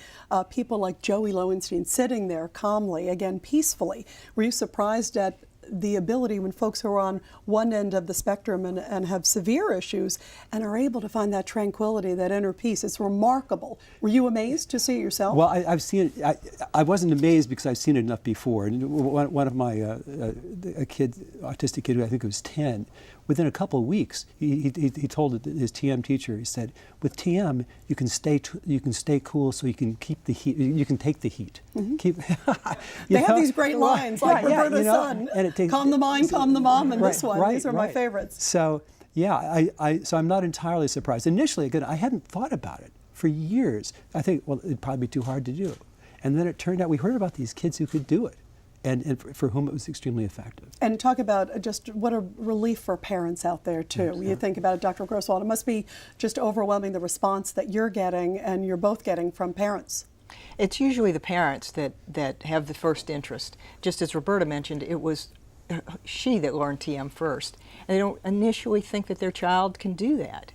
people like Joey Lowenstein sitting there calmly, again, peacefully. Were you surprised at the ability when folks who are on one end of the spectrum and have severe issues and are able to find that tranquility, that inner peace? It's remarkable. Were you amazed to see it yourself? Well, I've seen it. I wasn't amazed because I've seen it enough before. And one of my autistic kid who I think was 10, within a couple of weeks, he told his TM teacher, he said, with TM, you can stay cool, so you can keep the heat. You can take the heat. Mm-hmm. They have these great lines, like Roberta's son. Calm the mind, calm the mom, and this one. These are my favorites. So yeah, so I'm not entirely surprised. Initially, again, I hadn't thought about it for years. I think, well, it'd probably be too hard to do. And then it turned out we heard about these kids who could do it, and for whom it was extremely effective. And talk about just what a relief for parents out there, too. Yes, you think about it, Dr. Grosswald, it must be just overwhelming, the response that you're getting and you're both getting from parents. It's usually the parents that have the first interest. Just as Roberta mentioned, it was she that learned TM first. And they don't initially think that their child can do that.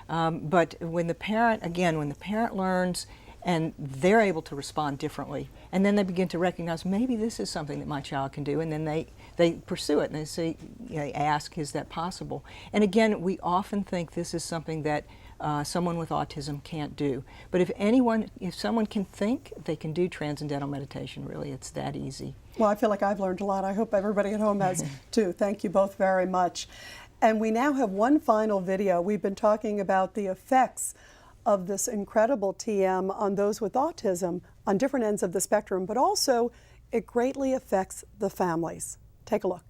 But when the parent learns and they're able to respond differently, and then they begin to recognize maybe this is something that my child can do, and then they pursue it and they say, they ask, is that possible? And again, we often think this is something that someone with autism can't do. But if someone can think, they can do transcendental meditation. Really, it's that easy. Well, I feel like I've learned a lot. I hope everybody at home has too. Thank you both very much. And we now have one final video. We've been talking about the effects of this incredible TM on those with autism on different ends of the spectrum, but also it greatly affects the families. Take a look.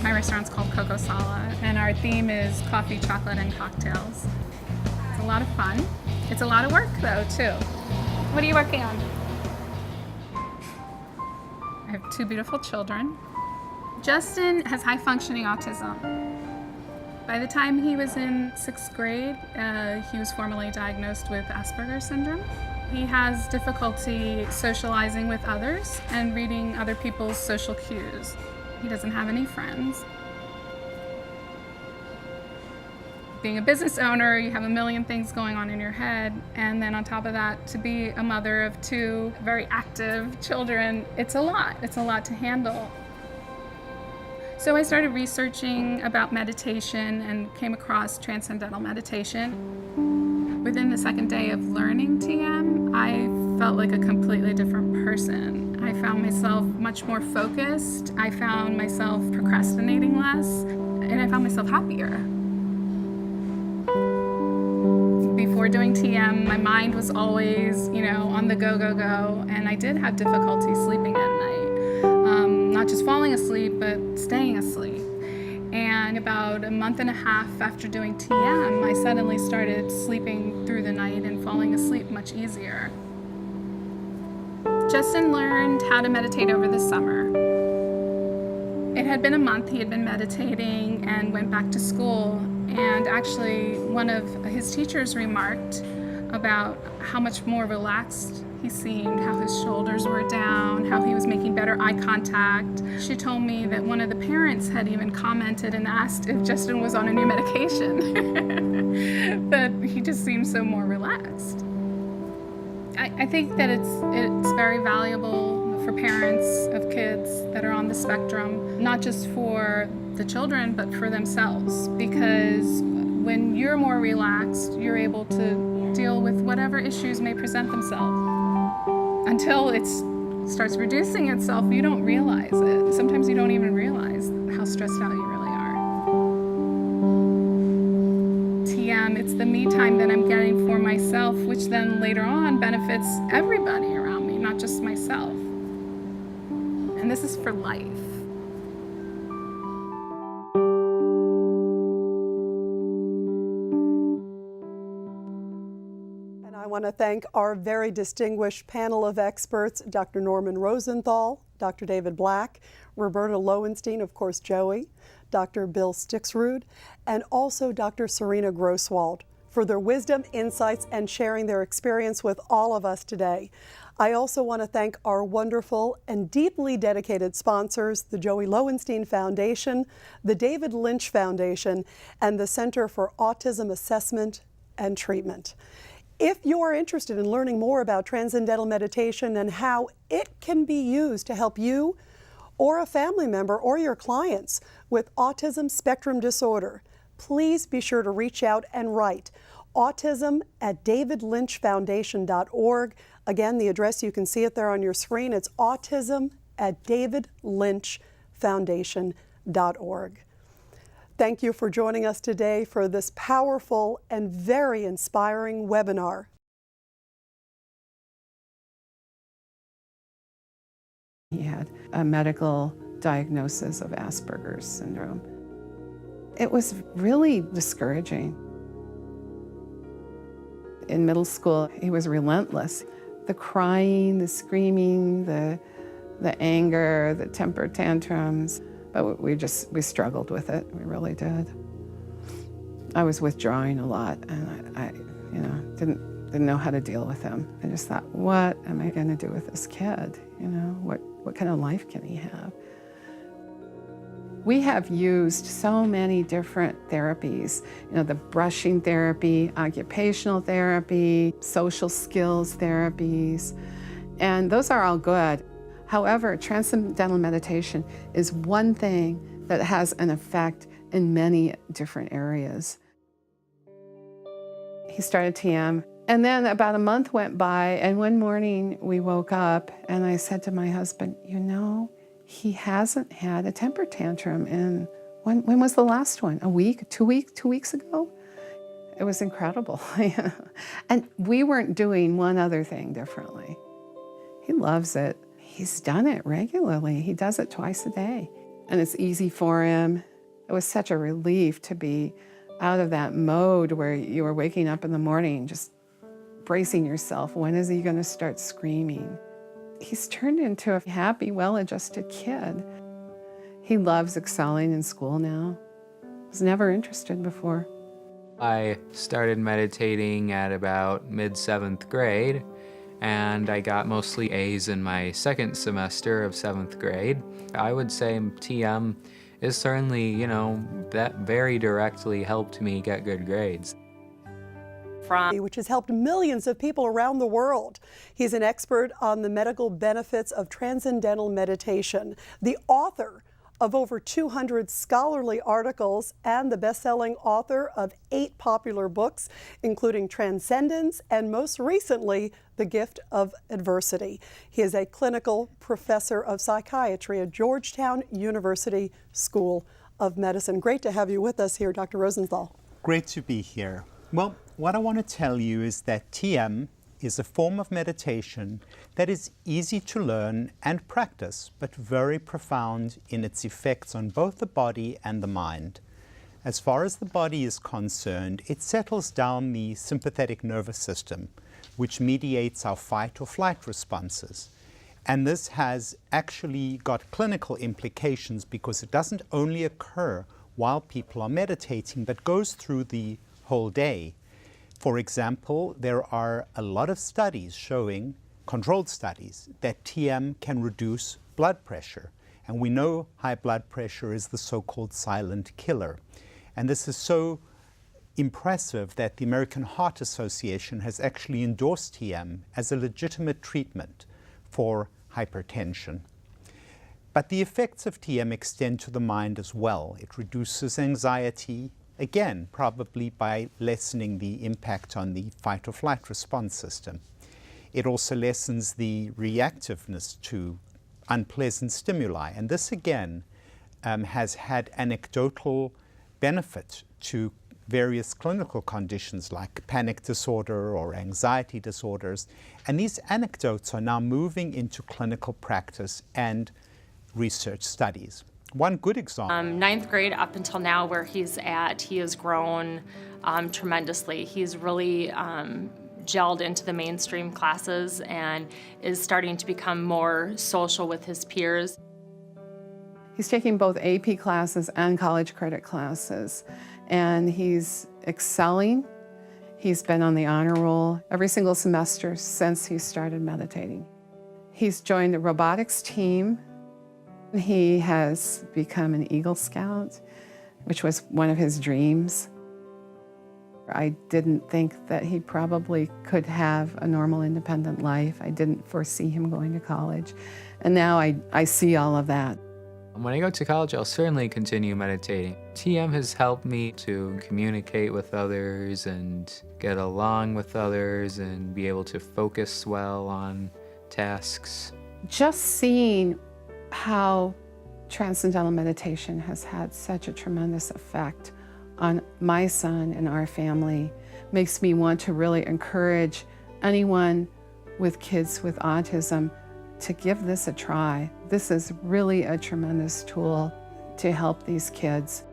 My restaurant's called Coco Sala, and our theme is coffee, chocolate, and cocktails. It's a lot of fun. It's a lot of work, though, too. What are you working on? I have 2 beautiful children. Justin has high-functioning autism. By the time he was in 6th grade, he was formally diagnosed with Asperger's syndrome. He has difficulty socializing with others and reading other people's social cues. He doesn't have any friends. Being a business owner, you have a million things going on in your head, and then on top of that, to be a mother of 2 very active children, it's a lot. It's a lot to handle. So I started researching about meditation and came across transcendental meditation. Within the 2nd day of learning TM, I felt like a completely different person. I found myself much more focused. I found myself procrastinating less, and I found myself happier. Before doing TM, my mind was always, on the go, and I did have difficulty sleeping at night. Not just falling asleep, but staying asleep. And about a month and a half after doing TM, I suddenly started sleeping through the night and falling asleep much easier. Justin learned how to meditate over the summer. It had been a month he had been meditating and went back to school, and actually one of his teachers remarked about how much more relaxed he seemed, how his shoulders were down, how he was making better eye contact. She told me that one of the parents had even commented and asked if Justin was on a new medication, that he just seemed so more relaxed. I think that it's very valuable for parents of kids that are on the spectrum, not just for the children, but for themselves, because when you're more relaxed, you're able to deal with whatever issues may present themselves. Until it starts reducing itself, you don't realize it. Sometimes you don't even realize how stressed out you really are. TM, it's the me time that I'm getting for myself, which then later on benefits everybody around me, not just myself. And this is for life. I want to thank our very distinguished panel of experts, Dr. Norman Rosenthal, Dr. David Black, Roberta Lowenstein, of course Joey, Dr. Bill Stixrud, and also Dr. Serena Grosswald for their wisdom, insights, and sharing their experience with all of us today. I also want to thank our wonderful and deeply dedicated sponsors, the Joey Lowenstein Foundation, the David Lynch Foundation, and the Center for Autism Assessment and Treatment. If you are interested in learning more about transcendental meditation and how it can be used to help you or a family member or your clients with Autism Spectrum Disorder, please be sure to reach out and write autism@davidlynchfoundation.org. Again, the address, you can see it there on your screen. It's autism@davidlynchfoundation.org. Thank you for joining us today for this powerful and very inspiring webinar. He had a medical diagnosis of Asperger's syndrome. It was really discouraging. In middle school, he was relentless. The crying, the screaming, the anger, the temper tantrums. But we struggled with it. We really did. I was withdrawing a lot, and I didn't know how to deal with him. I just thought, what am I going to do with this kid? What kind of life can he have? We have used so many different therapies. The brushing therapy, occupational therapy, social skills therapies, and those are all good. However, transcendental meditation is one thing that has an effect in many different areas. He started TM, and then about a month went by, and one morning we woke up, and I said to my husband, he hasn't had a temper tantrum in, when was the last one? A week, 2 weeks ago? It was incredible. And we weren't doing one other thing differently. He loves it. He's done it regularly. He does it twice a day. And it's easy for him. It was such a relief to be out of that mode where you were waking up in the morning just bracing yourself. When is he going to start screaming? He's turned into a happy, well-adjusted kid. He loves excelling in school now. Was never interested before. I started meditating at about mid-7th grade, and I got mostly A's in my second semester of 7th grade. I would say TM is certainly, that very directly helped me get good grades. Which has helped millions of people around the world. He's an expert on the medical benefits of transcendental meditation, the author of over 200 scholarly articles, and the best-selling author of 8 popular books, including Transcendence and, most recently, The Gift of Adversity. He is a clinical professor of psychiatry at Georgetown University School of Medicine. Great to have you with us here, Dr. Rosenthal. Great to be here. Well, what I want to tell you is that TM is a form of meditation that is easy to learn and practice, but very profound in its effects on both the body and the mind. As far as the body is concerned, it settles down the sympathetic nervous system, which mediates our fight or flight responses. And this has actually got clinical implications because it doesn't only occur while people are meditating, but goes through the whole day. For example, there are a lot of studies showing, controlled studies, that TM can reduce blood pressure. And we know high blood pressure is the so-called silent killer. And this is so impressive that the American Heart Association has actually endorsed TM as a legitimate treatment for hypertension. But the effects of TM extend to the mind as well. It reduces anxiety, again, probably by lessening the impact on the fight or flight response system. It also lessens the reactiveness to unpleasant stimuli. And this, again, has had anecdotal benefit to various clinical conditions like panic disorder or anxiety disorders. And these anecdotes are now moving into clinical practice and research studies. One good example. Ninth grade up until now where he's at, he has grown tremendously. He's really gelled into the mainstream classes and is starting to become more social with his peers. He's taking both AP classes and college credit classes, and he's excelling. He's been on the honor roll every single semester since he started meditating. He's joined the robotics team. He has become an Eagle Scout, which was one of his dreams. I didn't think that he probably could have a normal independent life. I didn't foresee him going to college. And now I see all of that. When I go to college, I'll certainly continue meditating. TM has helped me to communicate with others and get along with others and be able to focus well on tasks. Just seeing how transcendental meditation has had such a tremendous effect on my son and our family makes me want to really encourage anyone with kids with autism to give this a try. This is really a tremendous tool to help these kids.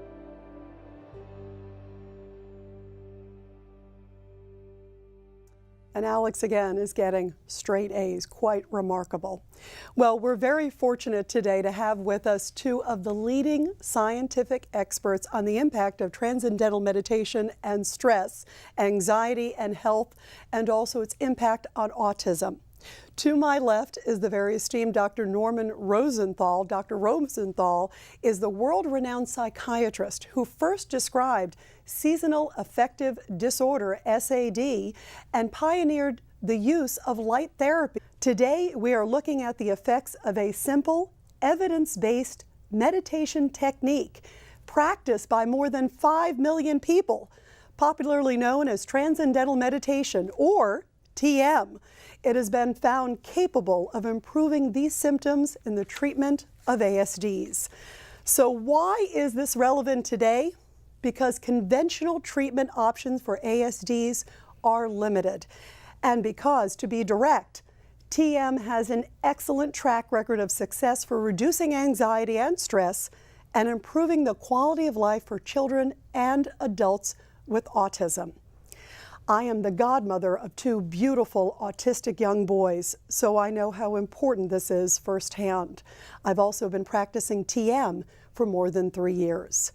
And Alex, again, is getting straight A's, quite remarkable. Well, we're very fortunate today to have with us two of the leading scientific experts on the impact of transcendental meditation and stress, anxiety and health, and also its impact on autism. To my left is the very esteemed Dr. Norman Rosenthal. Dr. Rosenthal is the world-renowned psychiatrist who first described seasonal affective disorder, SAD, and pioneered the use of light therapy. Today, we are looking at the effects of a simple, evidence-based meditation technique practiced by more than 5 million people, popularly known as transcendental meditation, or TM. It has been found capable of improving these symptoms in the treatment of ASDs. So why is this relevant today? Because conventional treatment options for ASDs are limited. And because, to be direct, TM has an excellent track record of success for reducing anxiety and stress and improving the quality of life for children and adults with autism. I am the godmother of 2 beautiful autistic young boys, so I know how important this is firsthand. I've also been practicing TM for more than 3 years.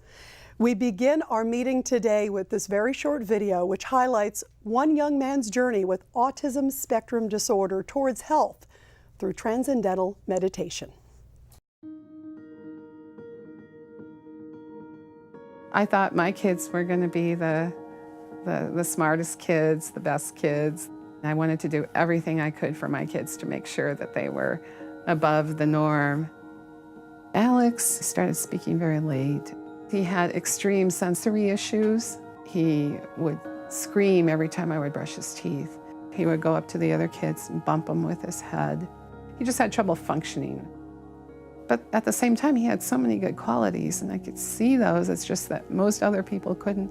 We begin our meeting today with this very short video which highlights one young man's journey with Autism Spectrum Disorder towards health through transcendental meditation. I thought my kids were going to be the smartest kids, the best kids. I wanted to do everything I could for my kids to make sure that they were above the norm. Alex started speaking very late. He had extreme sensory issues. He would scream every time I would brush his teeth. He would go up to the other kids and bump them with his head. He just had trouble functioning. But at the same time, he had so many good qualities, and I could see those. It's just that most other people couldn't.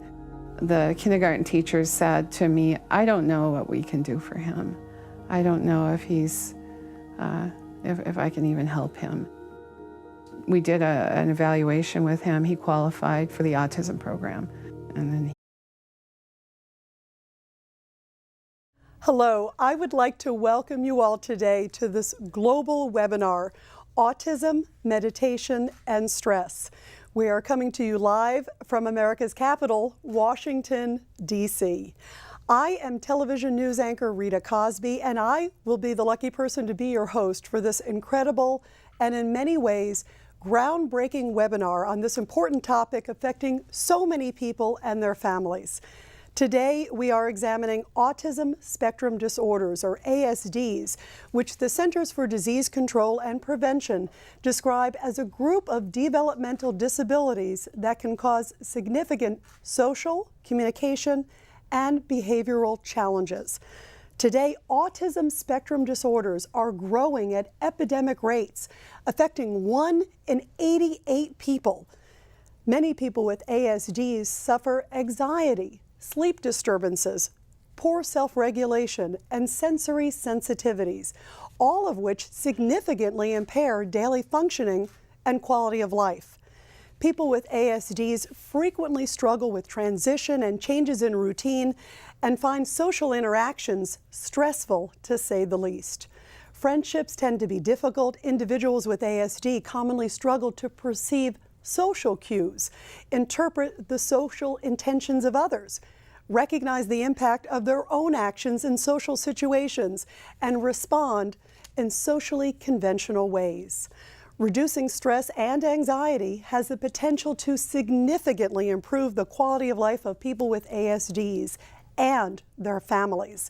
The kindergarten teachers said to me, I don't know what we can do for him. I don't know if he's, if I can even help him. We did an evaluation with him. He qualified for the autism program. And then Hello, I would like to welcome you all today to this global webinar, Autism, Meditation, and Stress. We are coming to you live from America's capital, Washington, D.C. I am television news anchor Rita Cosby, and I will be the lucky person to be your host for this incredible and in many ways groundbreaking webinar on this important topic affecting so many people and their families. Today, we are examining Autism Spectrum Disorders, or ASDs, which the Centers for Disease Control and Prevention describe as a group of developmental disabilities that can cause significant social, communication, and behavioral challenges. Today, autism spectrum disorders are growing at epidemic rates, affecting 1 in 88 people. Many people with ASDs suffer anxiety, sleep disturbances, poor self-regulation, and sensory sensitivities, all of which significantly impair daily functioning and quality of life. People with ASDs frequently struggle with transition and changes in routine and find social interactions stressful, to say the least. Friendships tend to be difficult. Individuals with ASD commonly struggle to perceive social cues, interpret the social intentions of others, recognize the impact of their own actions in social situations, and respond in socially conventional ways. Reducing stress and anxiety has the potential to significantly improve the quality of life of people with ASDs and their families.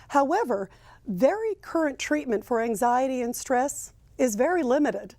However, very current treatment for anxiety and stress is very limited.